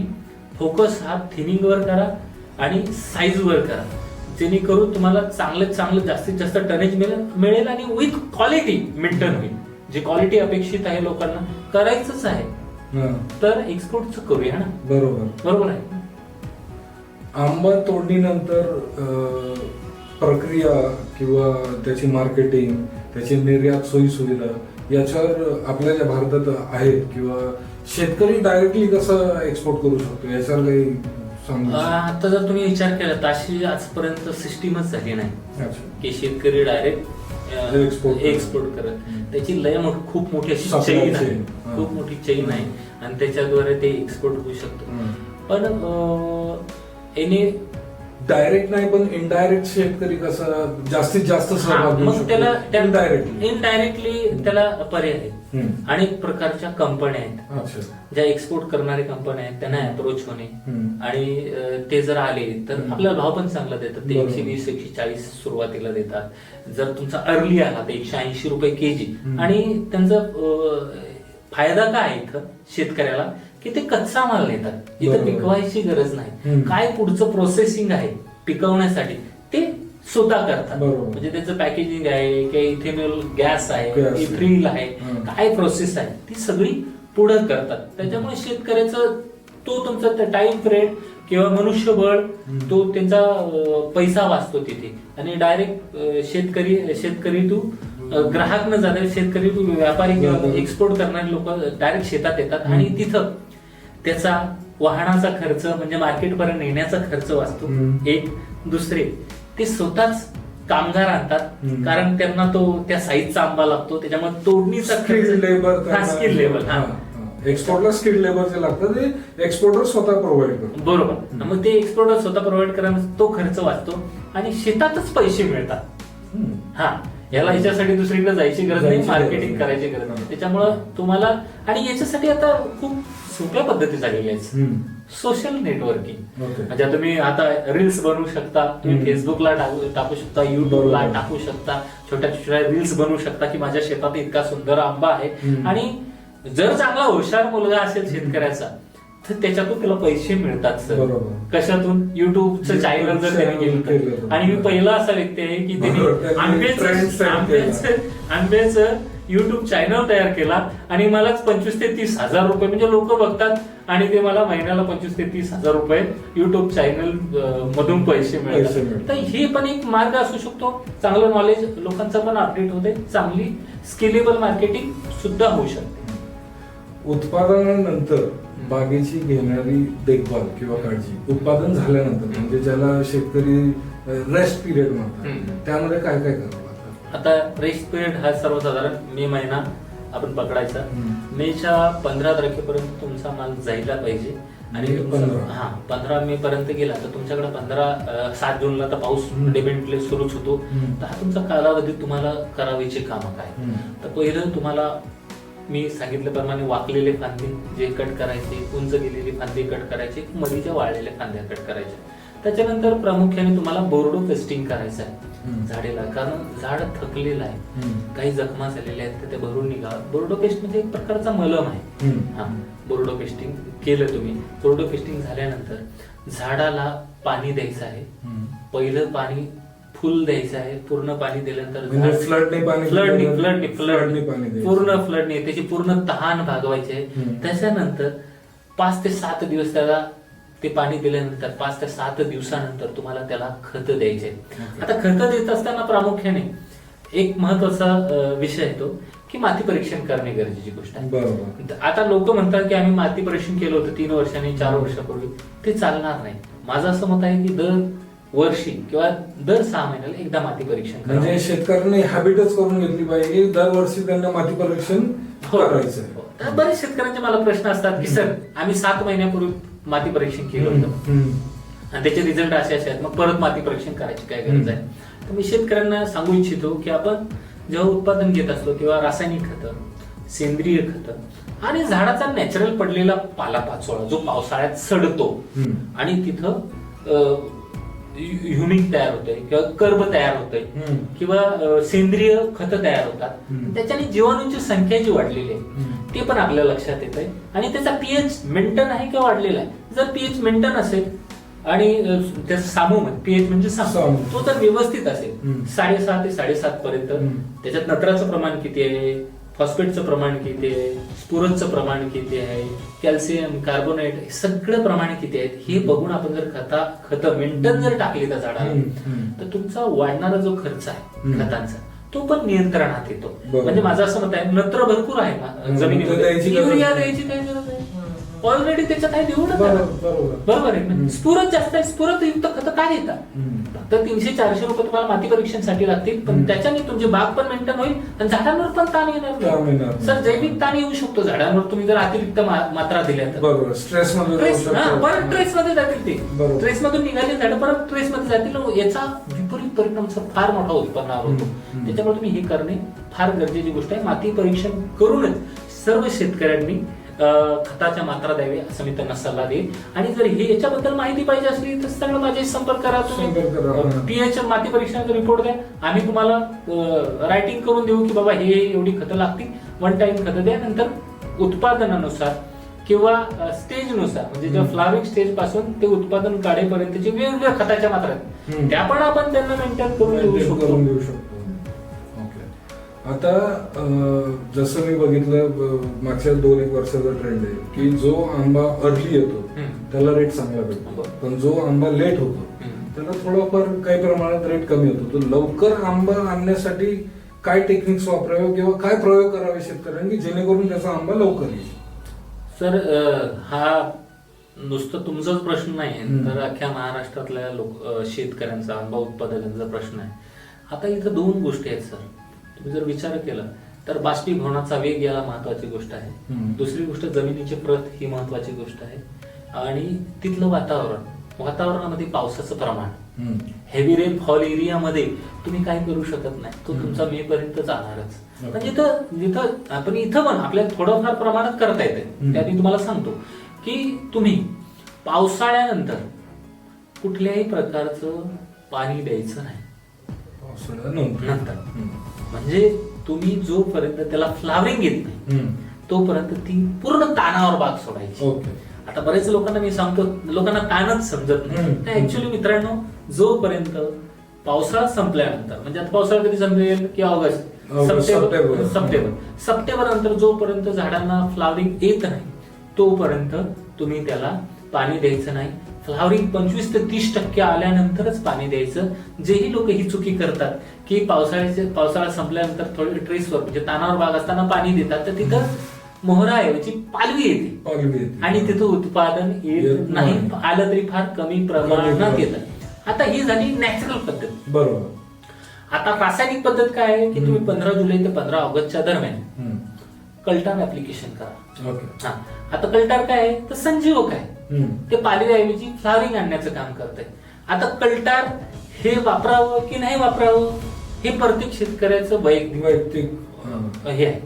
B: फोकस हा थिनिंगवर करा आणि साईजवर करा, जेणेकरून तुम्हाला चांगलं जास्तीत जास्त टनेज मिळेल आणि विथ क्वालिटी मेंटेन होईल. जी क्वालिटी अपेक्षित आहे लोकांना करायचंच आहे,
A: हा.
B: तर एक्सपोर्टचं करूया ना. बरोबर आहे.
A: आंबा तोडणीनंतर प्रक्रिया किंवा त्याची मार्केटिंग, त्याची निर्यात सोयी सुविधा याच्यावर आपल्या ज्या भारतात आहेत किंवा शेतकरी डायरेक्टली कसं एक्सपोर्ट करू शकतो याच्यावर काही सांगू?
B: आता जर तुम्ही विचार केला तर अशी आजपर्यंत सिस्टीमच झाली नाही
A: अच्छा.
B: की शेतकरी डायरेक्ट एक्सपोर्ट करत. त्याची लय खूप मोठी अशी
A: Supply
B: चेन आहे,
A: chain. हा.
B: खूप मोठी चेन आहे आणि त्याच्याद्वारे ते एक्सपोर्ट होऊ शकतं. पण याने
A: डायरेक्ट नाही पण इनडायरेक्ट शेतकरी कसं जास्तीत जास्त सहभाग घेऊ
B: मग
A: शकतो?
B: त्याला
A: Indirectly.
B: इनडायरेक्टली त्याला पर्याय आहे.
A: हम्म.
B: अनेक प्रकारच्या कंपन्या आहेत
A: अच्छा.
B: ज्या एक्सपोर्ट करणारे कंपन्या आहेत, त्यांना अप्रोच होणे
A: हम्म.
B: आणि ते जर आले तर आपल्याला भाव पण चांगला देतात. ते
A: बरोबर.
B: 120 140 सुरुवातीला देतात. जर तुमचा अर्ली आला तर 180 रुपये केजी.
A: हम्म.
B: आणि त्यांचा फायदा काय आहे इथं शेतकऱ्याला की ते कच्चा माल नेतात, इथं
A: बरोबर.
B: पिकवायची गरज नाही.
A: हम्म.
B: काय पुढचं प्रोसेसिंग आहे पिकवण्यासाठी ते स्वतः करतात.
A: बरोबर.
B: म्हणजे त्याचं पॅकेजिंग आहे किंवा इथेनॉल गॅस आहे,
A: Gas.
B: इथ्रिल आहे,
A: हम्म.
B: काय प्रोसेस आहे ती सगळी पुढे करतात. त्याच्यामुळे शेतकऱ्याचं तो तुमचा टाइम पिरियड किंवा मनुष्यबळ तो त्यांचा पैसा वाचतो तिथे. आणि डायरेक्ट शेतकरी तू ग्राहक न जाता शेतकरी तू व्यापारी किंवा एक्सपोर्ट करणारे लोक डायरेक्ट शेतात येतात आणि तिथं त्याचा वाहनाचा खर्च म्हणजे मार्केटपर्यंत नेण्याचा खर्च वाचतो. एक दुसरे ते स्वतःच कामगार आणतात कारण त्यांना तो त्या साईजचा आंबा लागतो, त्याच्यामुळे तोडणीचा
A: स्किल्ड लेबर.
B: Skill labour.
A: एक्सपोर्टला स्किल्ड लेबर जे लागतं ते एक्सपोर्टर स्वतः प्रोव्हाइड करतो.
B: बरोबर. मग ते एक्सपोर्टर स्वतः प्रोव्हाइड करायला तो खर्च वाचतो आणि शेतातच पैसे मिळतात. हा, याला याच्यासाठी दुसरीकडे जायची गरज नाही, मार्केटिंग करायची गरज नाही. त्याच्यामुळं तुम्हाला आणि याच्यासाठी आता खूप सोप्या पद्धती झालेल्या आहेत. सोशल नेटवर्किंग म्हणजे तुम्ही आता रील्स बनवू शकता, तुम्ही फेसबुकला टाकू शकता, युट्यूबला टाकू शकता, छोट्या छोट्या रील्स बनवू शकता की माझ्या शेतात इतका सुंदर आंबा आहे. आणि जर चांगला हुशार मुलगा असेल शेतकऱ्याचा तर त्याच्यातून त्याला पैसे मिळतात सर. कशातून? युट्यूबचं चॅनल जर त्याने केलं. आणि मी पहिला असा व्यक्ती आहे की त्याने आंब्याचं युट्यूब चॅनल तयार केला आणि मलाच 25 ते 30 हजार रुपये म्हणजे लोक बघतात आणि ते मला महिन्याला 25 ते 30 हजार रुपये युट्यूब चॅनल मधून पैसे मिळतात. तर हे पण एक मार्ग असू शकतो. चांगलं नॉलेज लोकांचं पण अपडेट होते, चांगली स्किलेबल मार्केटिंग सुद्धा होऊ शकते.
A: उत्पादनानंतर बागेची घेणारी देखभाल किंवा काळजी, उत्पादन झाल्यानंतर म्हणजे ज्याला शेतकरी रेस्ट पिरियड म्हणतात, त्यामध्ये काय काय करावं लागतं?
B: आता रेस्ट पिरियड हा सर्वसाधारण मे महिना आपण पकडायचा. मेच्या 15 तारखेपर्यंत तुमचा माल जायला पाहिजे. आणि 15 मे पर्यंत गेला तर तुमच्याकडे 7 जूनला तर पाऊस डेफिनेटली सुरूच होतो. तर हा तुमचा कालावधी तुम्हाला करायचे कामं काय? तर पहिलं तुम्हाला मी सांगितल्याप्रमाणे वाकलेले फांदे जे कट करायचे, उंच गेलेली फांदे कट करायचे, मधीच्या वाळलेल्या फांद्या कट करायच्या. त्याच्यानंतर प्रामुख्याने तुम्हाला बोर्डो पेस्टिंग करायचं आहे झाडेला, कारण झाड थकलेलं आहे, काही जखमा झालेल्या आहेत तर ते भरून निघा. बोर्डो पेस्ट म्हणजे एक प्रकारचा मलम आहे. बोर्डो पेस्टिंग केलं तुम्ही. बोर्डो पेस्टिंग झाल्यानंतर झाडाला पाणी द्यायचं आहे. पहिलं पाणी फुल द्यायचं आहे. पूर्ण पाणी दिल्यानंतर पूर्ण फ्लडने त्याची पूर्ण तहान भागवायची आहे. त्याच्यानंतर 5 ते 7 दिवस त्याला ते पाणी दिल्यानंतर 5 ते 7 दिवसानंतर तुम्हाला त्याला खत द्यायचे. आता खत देत असताना प्रामुख्याने एक महत्वाचा विषय आहे तो की माती परीक्षण करणे गरजेची गोष्ट आहे. आता लोक म्हणतात की आम्ही माती परीक्षण केलं होतं 3 वर्षांनी 4 वर्षापूर्वी, ते चालणार नाही. माझं असं मत आहे की दर वर्षी किंवा दर 6 महिन्याला एकदा माती परीक्षण
A: म्हणजे शेतकऱ्यांनी हॅबिटच करून घेतली पाहिजे, दरवर्षी त्यांना माती परीक्षण करायचं.
B: बरेच शेतकऱ्यांचे मला प्रश्न असतात की सर आम्ही 7 महिन्यापूर्वी माती परीक्षण केलं होतं आणि त्याचे रिझल्ट असे आहेत, मग परत माती परीक्षण करायची काय गरज आहे? तर मी शेतकऱ्यांना सांगू इच्छितो की आपण जेव्हा उत्पादन घेत असतो तेव्हा रासायनिक खतं, सेंद्रिय खतं आणि झाडाचा नॅचरल पडलेला पालापाचोळा जो पावसाळ्यात सडतो आणि तिथं ह्युमिक तयार होतंय किंवा कर्ब तयार होतंय किंवा सेंद्रिय खतं तयार होतात, त्याच्याने जीवाणूंची संख्या जी वाढलेली आहे ते पण आपल्या लक्षात येत आहे. आणि त्याचा पीएच मेंटेन आहे किंवा वाढलेला आहे. जर पीएच मेंटेन असेल आणि त्याचा सामूम पीएच म्हणजे सामूम तो जर व्यवस्थित असेल 6.5 ते 7.5 पर्यंत, त्याच्यात नत्राचं प्रमाण किती आहे, फॉस्फेटचं प्रमाण किती आहे, स्फुरदचं प्रमाण किती आहे, कॅल्शियम, कार्बोनेट, हे सगळं प्रमाण किती आहेत हे बघून आपण जर खतं मेंटेन जर टाकली त्या झाडाला तर तुमचा वाढणारा जो खर्च आहे खतांचा तो पण नियंत्रणात येतो. म्हणजे माझं असं मत आहे, नत्र भरपूर आहे जमिनीमध्ये, युरिया द्यायची काही गरज आहे, ऑलरेडी त्याच्यात आहे तेवढं बरोबर आहे. स्फुरद जास्त आहे, स्फुरद युक्त खतं काय येतात, फक्त 300-400 रुपये तुम्हाला माती परीक्षणासाठी लागतील, पण त्याच्याने तुमची बाग पण मेंटेन होईल आणि झाडांवर पण ताण येणार नाही. सर जैविक ताण येऊ शकतो झाडांवर तुम्ही जर अतिरिक्त मात्रा दिल्या तर.
A: स्ट्रेस
B: परत ट्रेस मध्ये जातील ते, ट्रेस मधून निघाले झाड परत ट्रेस मध्ये जातील, याचा विपरीत परिणाम फार मोठा उत्पन्नावर होतो. त्याच्यामुळे तुम्ही हे करणे फार गरजेची गोष्ट आहे. माती परीक्षण करूनच सर्व शेतकऱ्यांनी खताच्या मात्रा द्यावी असं मी त्यांना सल्ला देईन. आणि जर हे याच्याबद्दल माहिती पाहिजे असली तर सगळं माझे संपर्क करा. तुम्ही पीएच माती परीक्षणाचा रिपोर्ट द्या, आम्ही तुम्हाला रायटिंग करून देऊ की बाबा हे एवढी खतं लागतील, वन टाइम खतं द्या. नंतर उत्पादनानुसार किंवा स्टेजनुसार म्हणजे जेव्हा फ्लावरिंग स्टेज पासून ते उत्पादन काढेपर्यंतचे वेगवेगळ्या खताच्या मात्रा आहेत त्या पण आपण त्यांना मेंटेन करून देऊ शकतो.
A: आता जसं मी बघितलं मागच्या 2-1 वर्षाचा ट्रेंड आहे की जो आंबा अर्ली येतो त्याला रेट चांगला भेटतो, पण जो आंबा लेट होतो त्याला थोडाफार काही प्रमाणात रेट कमी होतो. तर लवकर आंबा आणण्यासाठी काय टेक्निक्स वापरावे किंवा काय प्रयोग करावे शेतकऱ्यांनी जेणेकरून त्याचा आंबा लवकर येईल?
B: सर हा नुसतं तुमचाच प्रश्न नाही तर अख्ख्या महाराष्ट्रातल्या शेतकऱ्यांचा, आंबा उत्पादकांचा प्रश्न आहे. आता इथं 2 गोष्टी आहेत सर. तुम्ही जर विचार केला तर बाष्पीभवनाचा वेग याला महत्वाची गोष्ट आहे. दुसरी गोष्ट जमिनीची प्रत ही महत्वाची गोष्ट आहे. आणि तिथलं वातावरणामध्ये पावसाचं प्रमाण, हेवी रेन फॉल एरियामध्ये तुम्ही काय करू शकत नाही, तो तुमचा मे पर्यंत जाणारच. म्हणजे जिथं आपण इथं पण आपल्याला थोडंफार प्रमाणात करता येते. त्या मी तुम्हाला सांगतो की तुम्ही पावसाळ्यानंतर कुठल्याही प्रकारचं पाणी द्यायचं नाही नंतर. म्हणजे तुम्ही जोपर्यंत त्याला फ्लावरिंग येत नाही तोपर्यंत ती पूर्ण तानावर बाग सोडायची. आता बरेच लोकांना मी सांगतो, लोकांना ताणच समजत नाही. ऍक्च्युअली मित्रांनो, जोपर्यंत पावसाळा संपल्यानंतर, म्हणजे आता पावसाळा कधी संपेल की ऑगस्ट, सप्टेंबर नंतर जोपर्यंत झाडांना फ्लावरिंग येत नाही तोपर्यंत तुम्ही त्याला पाणी द्यायचं नाही. फ्लावरिंग 25 ते 30% आल्यानंतरच पाणी द्यायचं. जेही लोक ही चुकी करतात की पावसाळा संपल्यानंतर थोडी ट्रेसवर म्हणजे तानावर बाग असताना पाणी देतात, तर तिथं मोहराऐवजी पालवी येते आणि तिथं उत्पादन येत नाही, आलं तरी फार कमी प्रमाणात येतं. आता ही झाली नॅचरल पद्धत.
A: बरोबर.
B: आता रासायनिक पद्धत काय आहे की तुम्ही 15 जुलै ते 15 ऑगस्टच्या दरम्यान कल्टार ऍप्लिकेशन करा. आता कल्टार काय आहे तर संजीवक आहे, ते पालवीऐवजी फ्लावरिंग आणण्याचं काम करतंय. आता कल्टार हे वापरावं की नाही वापरावं हे प्रत्येक शेतकऱ्याचं वैयक्तिक हे आहे.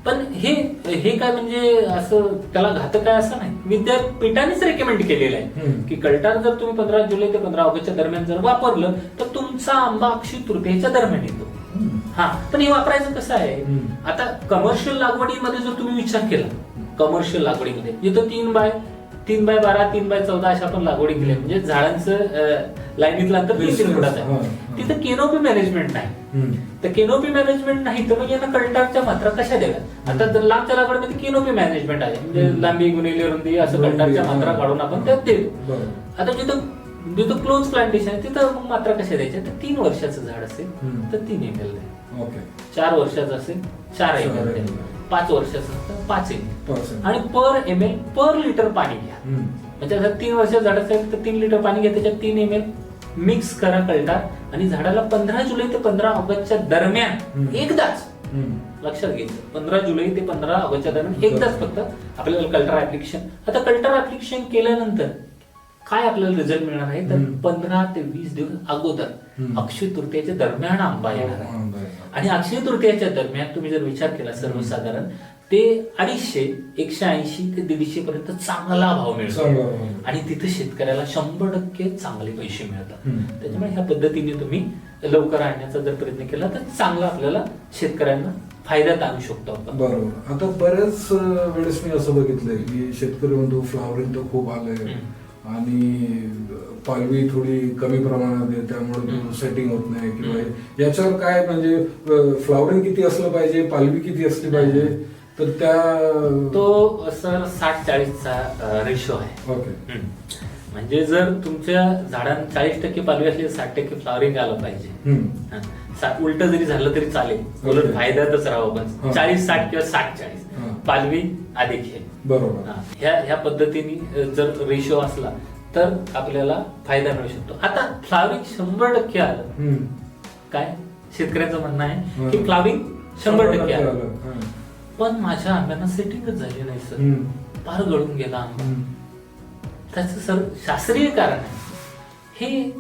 B: पण हे काय म्हणजे असं त्याला घातक काय असं नाही. विद्यापीठानेच रेकमेंड केलेलं आहे की कल्टार जर तुम्ही 15 जुलै ते 15 ऑगस्टच्या दरम्यान जर वापरलं तर तुमचा आंबा अक्षय तृतीयेच्या दरम्यान येतो. पण हे वापरायचं कसं आहे, आता कमर्शियल लागवडीमध्ये जर तुम्ही विचार केला, कमर्शियल लागवडीमध्ये जिथं 3x12, 3x14 अशा आपण लागवडी केल्या, म्हणजे झाडांचं लाईनीतलं अंतर 3 फुटाचं आहे, तिथं केनोपी मॅनेजमेंट नाही. तर केनोपी मॅनेजमेंट नाही तर मग यांना कल्टारच्या मात्रा कशा द्याव्या? आता लांबच्या लागवडीमध्ये केनोपी मॅनेजमेंट आहे, म्हणजे लांबी गुणिले रुंदी असं कल्टारच्या मात्रा काढून आपण त्यात देतो. आता जिथं क्लोज प्लांटेशन आहे तिथं मग मात्रा कशा द्यायच्या? तर 3 वर्षाचं झाड असेल तर 3 ml द्या, 4 वर्षाचं असेल 4 ml द्या, 5 वर्षाचं तर 5 ml, आणि पर ml पर लिटर पाणी घ्या. म्हणजे जर 3 वर्षाचं झाड असेल तर 3 लिटर पाणी घ्या, त्याच्यात 3 ml मिक्स करा कल्टार, आणि झाडाला 15 जुलै ते 15 ऑगस्टच्या दरम्यान एकदाच, लक्षात घ्यायचं, 15 जुलै ते 15 ऑगस्टच्या दरम्यान एकदाच फक्त आपल्याला कल्टार ऍप्लिकेशन. आता कल्टार ऍप्लिकेशन केल्यानंतर काय आपल्याला रिझल्ट मिळणार आहे तर 15 ते 20 दिवस अगोदर अक्षय तृतीयेच्या दरम्यान आंबा येणार आहे. आणि अक्षय तृतीयेच्या दरम्यान तुम्ही जर विचार केला सर्वसाधारण ते 250, 180 ते 150 पर्यंत चांगला भाव मिळतो, आणि तिथे शेतकऱ्याला 100% चांगले पैसे मिळतात. त्याच्यामुळे ह्या पद्धतीने तुम्ही लवकर आणण्याचा जर प्रयत्न केला तर चांगला आपल्याला शेतकऱ्यांना फायद्यात आणू शकतो आपण.
A: बरोबर. आता बऱ्याच वेळेस मी असं बघितलंय की शेतकरी म्हणतो फ्लावरिंग तर खूप आलंय, आणि पालवी थोडी कमी प्रमाणात आहे त्यामुळे सेटिंग होत नाही किंवा याच्यावर काय म्हणजे फ्लावरिंग किती असलं पाहिजे, पालवी किती असली पाहिजे, तर त्या
B: तो सर 60-40चा रेशो आहे.
A: ओके.
B: म्हणजे जर तुमच्या झाडांना 40% पालवी असली 60% फ्लावरिंग आलं पाहिजे. उलट जरी झालं तरी चालेल, उलट फायद्यातच राहावं. पण 40-60 किंवा 60-40 पालवी अधिक आहे.
A: बरोबर.
B: ह्या पद्धतीने जर रेशो असला तर आपल्याला फायदा मिळू शकतो. आता फ्लावरिंग 100% आलं काय शेतकऱ्याचं म्हणणं आहे की फ्लावरिंग 100% आलं, पण माझ्या आंब्यांना सेटिंगच झाली नाही सर, फार गळून गेला आंबा. त्याचं सर शास्त्रीय कारण आहे. हे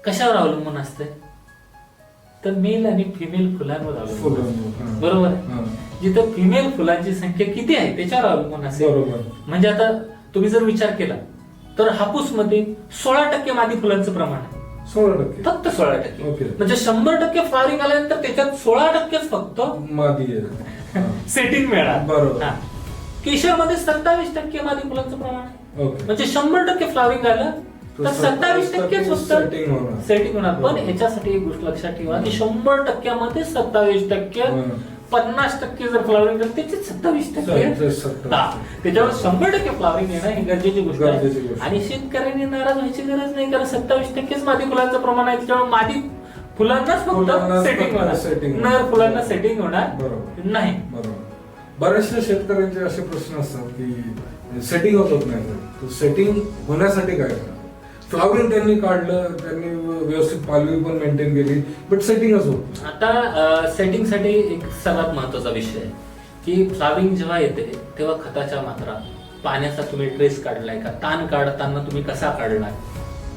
B: कशावर अवलंबून असतंय तर मेल आणि फिमेल फुलांवर अवलंबून. बरोबर आहे. जिथं फिमेल फुलांची संख्या किती आहे त्याच्यावर अवलंबून असेल. म्हणजे आता तुम्ही जर विचार केला तर हापूस मध्ये 16% मादी फुलांचं प्रमाण आहे.
A: 16%,
B: फक्त 16%.
A: ओके.
B: म्हणजे 100% फ्लावरिंग आल्यानंतर त्याच्यात 16%च फक्त
A: मादी
B: सेटिंग मिळणार.
A: बरोबर.
B: केशर मध्ये 27% मादी फुलांचं प्रमाण आहे.
A: ओके.
B: म्हणजे 100% फ्लावरिंग आलं तर 27% फक्त सेटिंग होणार. पण याच्यासाठी एक गोष्ट लक्षात ठेवा की 100% मध्ये 27%, 50% जर फ्लावरिंग झालं त्याचे 27%. त्याच्यावर 100% फ्लावरिंग येणं ही गरजेची गोष्ट आहे. आणि शेतकऱ्यांनी नाराज व्हायची गरज नाही, कारण 27%च मादी फुलांचं प्रमाण आहे. त्याच्यामुळे मादी फुलांनाच फक्त सेटिंग होणार, नर फुलांना सेटिंग होणार नाही.
A: बरोबर. बऱ्याचशा शेतकऱ्यांचे असे प्रश्न असतात की सेटिंग होत नाही. सेटिंग होण्यासाठी काय करा? फ्लावरिंग त्यांनी काढलं, त्यांनी व्यवस्थित पालवी पण मेंटेन केली, बट सेटिंगच होत.
B: आता सेटिंग साठी एक सर्वात महत्वाचा विषय आहे की फ्लावरिंग जेव्हा येते तेव्हा खताच्या मात्रा, पाण्याचा तुम्ही ट्रेस काढलाय का, ताण काढताना तुम्ही कसा काढलाय.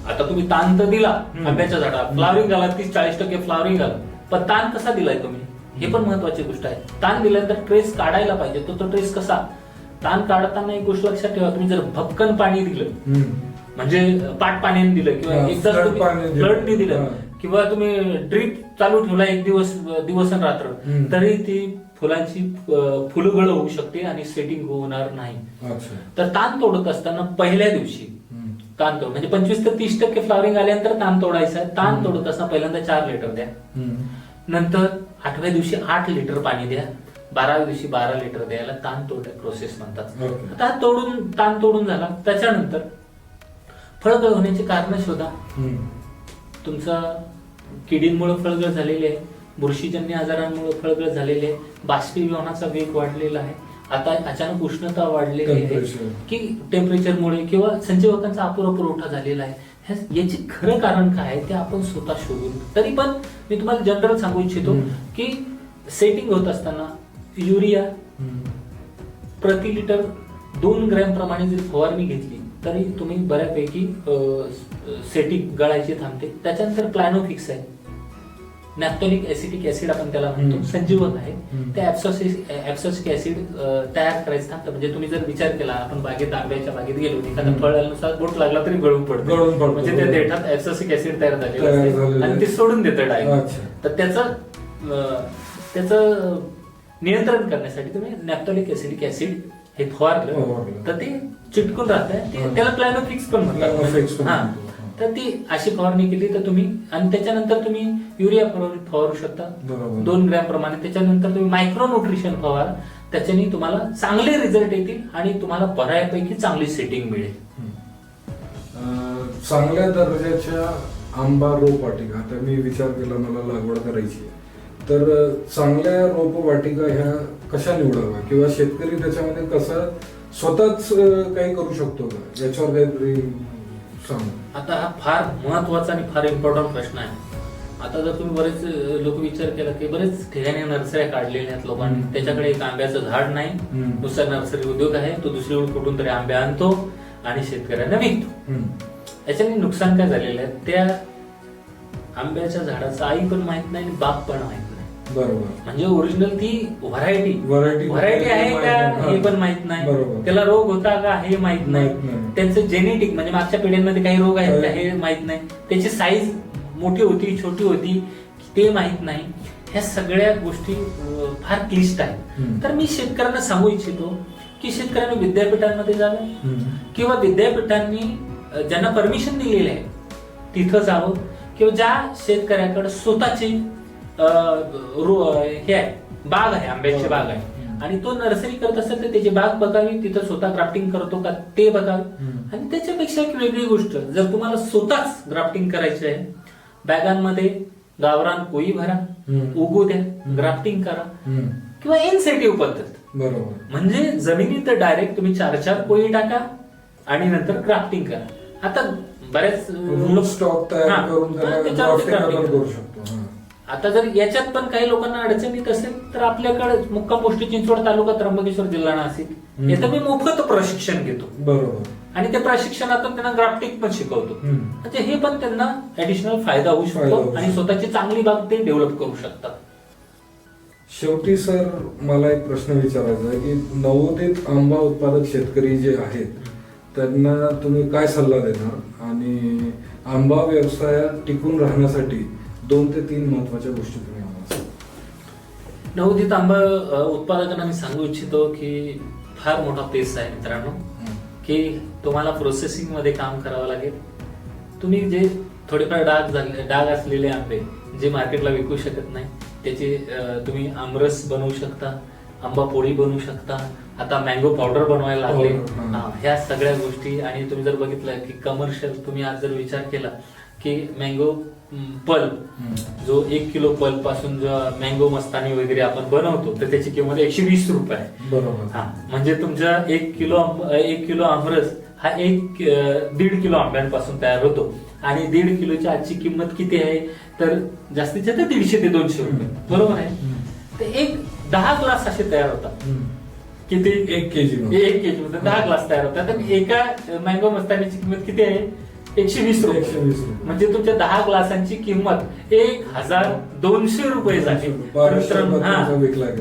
B: आता तुम्ही ताण तर दिला आंब्याच्या झाडाला, फ्लावरिंग आला 30-40% फ्लावरिंग आलं, पण ताण कसा दिलाय तुम्ही हे पण महत्वाची गोष्ट आहे. ताण दिल्यानंतर ट्रेस काढायला पाहिजे. तो ट्रेस कसा, ताण काढताना एक गोष्ट लक्षात ठेवा, तुम्ही जर भपकन पाणी दिलं म्हणजे पाट पाण्याने दिलं किंवा एकदा फ्लडने दिलं किंवा तुम्ही ड्रीप चालू ठेवला एक दिवस आणि रात्र, तरी ती फुलांची फुलगळ होऊ शकते आणि सेटिंग होणार नाही. तर ताण तोडत असताना पहिल्या दिवशी ताण तोड म्हणजे 25 ते 30% फ्लावरिंग आल्यानंतर ताण तोडायचा आहे. ताण तोडत असताना पहिल्यांदा 4 लिटर द्या, नंतर 8व्या दिवशी 8 लिटर पाणी द्या, 12व्या दिवशी 12 लिटर द्यायला ताण तोड प्रोसेस म्हणतात. आता ताण तोडून झाला त्याच्यानंतर फळगळ होण्याची कारण शोधा. तुमचा किडींमुळे फळगळ झालेली आहे, बुरशीजन्य आजारांमुळे फळगळ झालेली आहे, बाष्पीभवनाचा वेग वाढलेला आहे, आता अचानक उष्णता वाढलेली आहे की टेम्परेचरमुळे किंवा संजीवकांचा अपुरा पुरवठा झालेला आहे. याचे खरं कारण काय आहे ते आपण स्वतः शोधून. तरी पण मी तुम्हाला जनरल सांगू इच्छितो की सेटिंग होत असताना युरिया प्रति लिटर 2 ग्रॅम प्रमाणे जरी फवारणी घेतली तरी तुम्ही बऱ्यापैकी सेटिंग गळायची थांबते. त्याच्यानंतर प्लॅनोफिक्स आहे, नॅफ्थोलिक ऍसिटिक ऍसिड आपण त्याला म्हणतो, संजीवक आहे. ते ऍब्सॉसिक ऍसिड तयार करायचं थांबतं. म्हणजे तुम्ही जर विचार केला, आपण बागेत आंब्याच्या बागेत गेलो, एखाद्या फळानुसार बोट लागला तरी गळून पडतो, म्हणजे त्या देठात ऍब्सॉसिक ऍसिड तयार झालेलं असते आणि ते सोडून देतं डायरेक्ट. तर त्याचं नियंत्रण करण्यासाठी तुम्ही नॅफ्थोलिक ऍसिडिक ऍसिड हे फवारलं तर ते चिटकून राहतं. त्याला प्लॅनोफिक्स पण म्हणतात. तर ती अशी फवारणी केली तर तुम्ही, आणि त्याच्यानंतर तुम्ही युरिया फवारू शकता 2 ग्रॅम प्रमाणे. त्याच्यानंतर तुम्ही मायक्रो न्यूट्रिशन फवारा, त्याच्याने तुम्हाला चांगले रिझल्ट येतील आणि तुम्हाला बऱ्यापैकी चांगली सेटिंग मिळेल.
A: चांगल्या दर्जाच्या आंबा रोपवाटिका, आता मी विचार केला मला लागवड करायची, तर चांगल्या रोपवाटिका ह्या कशा निवडाव्या किंवा शेतकरी त्याच्यामध्ये कसं स्वतःच काही करू शकतो का, याच्यावर काहीतरी सांग.
B: आता हा फार महत्वाचा आणि फार इम्पॉर्टंट प्रश्न आहे. आता जर तुम्ही बरेच लोक विचार केला की बरेच ठिकाणी नर्सऱ्या काढलेल्या आहेत लोकांनी, त्याच्याकडे एक आंब्याचं झाड नाही, दुसरा नर्सरी उद्योग आहे, तो दुसरीकडे कुठून तरी आंबे आणतो आणि शेतकऱ्यांना विकतो. याच्याने नुकसान काय झालेलं आहे, त्या आंब्याच्या झाडाचं आई पण माहित नाही आणि बाप पण माहित नाही.
A: बरोबर.
B: म्हणजे ओरिजिनल ती व्हरायटी आहे का हे पण माहित नाही, त्याला रोग होता का हे माहित नाही, त्यांचं जेनेटिक म्हणजे मागच्या पिढ्यांमध्ये काही रोग आहेत का हे माहित नाही, त्याची साईज मोठी होती छोटी होती ते माहित नाही. ह्या सगळ्या गोष्टी फार क्लिष्ट आहेत. तर मी शेतकऱ्यांना सांगू इच्छितो की शेतकऱ्यांनी विद्यापीठांमध्ये जावं किंवा विद्यापीठांनी ज्यांना परमिशन दिलेली आहे तिथं जावं, किंवा ज्या शेतकऱ्याकडे स्वतःची हे आहे, बाग आहे, आंब्याची बाग आहे आणि तो नर्सरी करत असेल तर त्याची बाग बघावी, तिथं स्वतः ग्राफ्टिंग करतो का ते बघावे. आणि त्याच्यापेक्षा एक वेगळी गोष्ट, जर तुम्हाला स्वतःच ग्राफ्टिंग करायची आहे, बॅगांमध्ये गावरान कोळी भरा, उगू द्या, ग्राफ्टिंग करा, किंवा इन्सेटिव्ह पद्धत,
A: बरोबर,
B: म्हणजे जमिनीत डायरेक्ट तुम्ही 4 कोळी टाका आणि नंतर ग्राफ्टिंग करा. आता बऱ्याच
A: स्टॉक तयार करून करू शकतो.
B: आता जर याच्यात पण काही लोकांना अडचण येत असेल तर आपल्याकडे मुक्काम पोस्ट चिंचवड तालुका त्र्यंबकेश्वर जिल्हा नाशिक, इथं मी मोफत प्रशिक्षण घेतो.
A: बरोबर. आणि
B: त्या प्रशिक्षणातून त्यांना ग्राफ्टिंग पण शिकवतो. म्हणजे हे पण त्यांना ऍडिशनल फायदा होऊ शकतो आणि स्वतःची चांगली बाग ते डेव्हलप करू शकतात.
A: शेवटी सर मला एक प्रश्न विचारायचा आहे की नवोदित आंबा उत्पादक शेतकरी जे आहेत त्यांना तुम्ही काय सल्ला देणार आणि आंबा व्यवसायात टिकून राहण्यासाठी 2 ते 3 महत्वाच्या गोष्टी तुम्ही आम्हाला सांगा.
B: नवोदित आंबा उत्पादकांना मी सांगू इच्छितो की फार मोठा पेस आहे मित्रांनो, की तुम्हाला प्रोसेसिंग मध्ये काम करावं लागेल. तुम्ही जे थोडेफार डाग असलेले आंबे जे मार्केटला विकू शकत नाही त्याचे तुम्ही आमरस बनवू शकता, आंबा पोळी बनवू शकता, आता मँगो पावडर बनवायला लागले. ह्या सगळ्या गोष्टी, आणि तुम्ही जर बघितलं की कमर्शियल, तुम्ही आज जर विचार केला की मँगो पल्प, जो 1 किलो पल्प पासून जो मँगो मस्तानी वगैरे आपण बनवतो तर त्याची किंमत 120 रुपये आहे.
A: बरोबर.
B: म्हणजे तुमच्या 1 किलो आमरस हा 1.5 किलो आंब्यांपासून तयार होतो आणि 1.5 किलोची आजची किंमत किती आहे तर जास्तीत जास्त 150 ते 200 रुपये, बरोबर आहे. तर 10 ग्लास असे तयार होतात. किती?
A: 1 केजी
B: 1 केजी मध्ये 10 ग्लास तयार होतात. तर एका मँगो मस्तानीची किंमत किती आहे? 120 रुपये. म्हणजे तुमच्या 10 ग्लासांची किंमत 1200 रुपये झाली.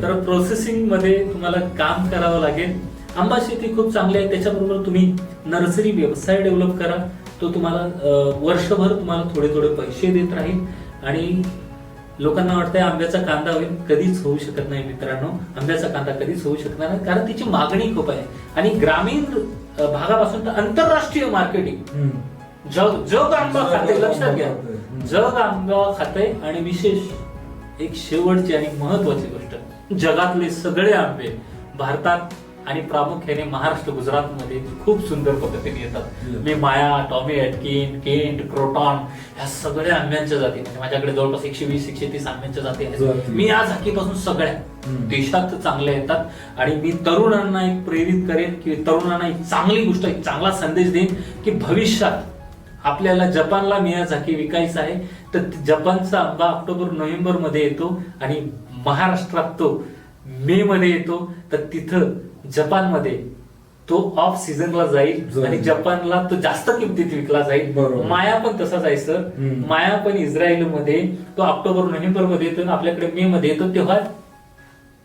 B: तर प्रोसेसिंग मध्ये तुम्हाला काम करावं लागेल. आंबा शेती खूप चांगली आहे, त्याच्याबरोबर तुम्ही नर्सरी व्यवसाय डेव्हलप करा. तो तुम्हाला वर्षभर तुम्हाला थोडे थोडे पैसे देत राहील. आणि लोकांना वाटतंय आंब्याचा कांदा होईल, कधीच होऊ शकत नाही मित्रांनो. आंब्याचा कांदा कधीच होऊ शकणार नाही, कारण तिची मागणी खूप आहे. आणि ग्रामीण भागापासून तर आंतरराष्ट्रीय मार्केटिंग, जग आंबा खाते, लक्षात घ्या, जग आंबा खाते. आणि विशेष एक शेवटची आणि महत्वाची गोष्ट, जगातले सगळे आंबे भारतात आणि प्रामुख्याने महाराष्ट्र, गुजरातमध्ये खूप सुंदर पद्धतीने येतात. मी माया, टॉमी ॲटकिन, केंट, क्रोटॉन ह्या सगळ्या आंब्यांच्या जाती, म्हणजे माझ्याकडे जवळपास 120-130 आंब्यांच्या जाती आहेत. मी या जातीपासून सगळ्या देशात चांगल्या येतात. आणि मी तरुणांना एक प्रेरित करेन की तरुणांना एक चांगली गोष्ट, एक चांगला संदेश देईन की भविष्यात आपल्याला जपानला मियाझाकी विकायचा आहे तर जपानचा आंबा ऑक्टोबर-नोव्हेंबर मध्ये येतो आणि महाराष्ट्रात तो मे मध्ये येतो. तर तिथं जपानमध्ये तो ऑफ सीझनला जाईल आणि जपानला तो जास्त किमतीत विकला जाईल. माया पण तसाच आहे सर. माया पण इस्रायलमध्ये तो ऑक्टोबर-नोव्हेंबर मध्ये येतो, आपल्याकडे मे मध्ये येतो. तेव्हा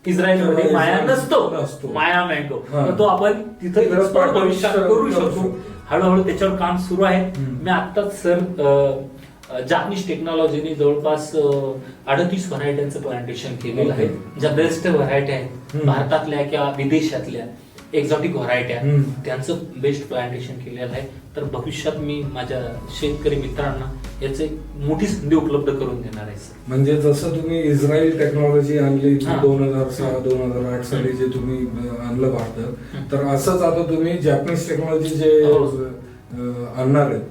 B: इस्रायलमध्ये माया नसतो, माया मँगो. तर तो आपण तिथं भविष्यात करू शकतो. हळूहळू त्याच्यावर काम सुरू आहे. मी आत्ताच सर जापनीज टेक्नॉलॉजीने जवळपास 38 व्हरायट्यांचं प्लांटेशन केलेलं आहे, ज्या बेस्ट व्हरायटी आहेत भारतातल्या किंवा विदेशातल्या एक्झॉटिक व्हरायट्या, त्यांचं बेस्ट प्लांटेशन केलेलं आहे. तर भविष्यात मी माझ्या शेतकरी मित्रांना याचे मोठी संधी उपलब्ध करून देणार आहे.
A: म्हणजे जसं तुम्ही इस्रायल टेक्नॉलॉजी आणली 2006-2008 साली जे तुम्ही आणलं भारतात, तर असंच आता तुम्ही जॅपनीज टेक्नॉलॉजी जे आणणार आहेत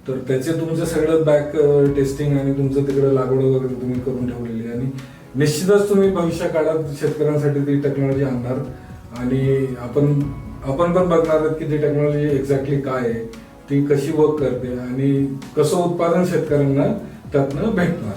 A: तर त्याचे तुमचं सगळं बॅक टेस्टिंग आणि तुमचं तिकडे लागवड वगैरे तुम्ही करून ठेवलेली आहे. आणि निश्चितच तुम्ही भविष्य काळात शेतकऱ्यांसाठी ती टेक्नॉलॉजी आणणार आणि आपण पण बघणार आहोत की ती टेक्नॉलॉजी एक्झॅक्टली काय आहे, ती कशी वर्क करते आणि कसं उत्पादन शेतकऱ्यांना त्यातनं भेटणार.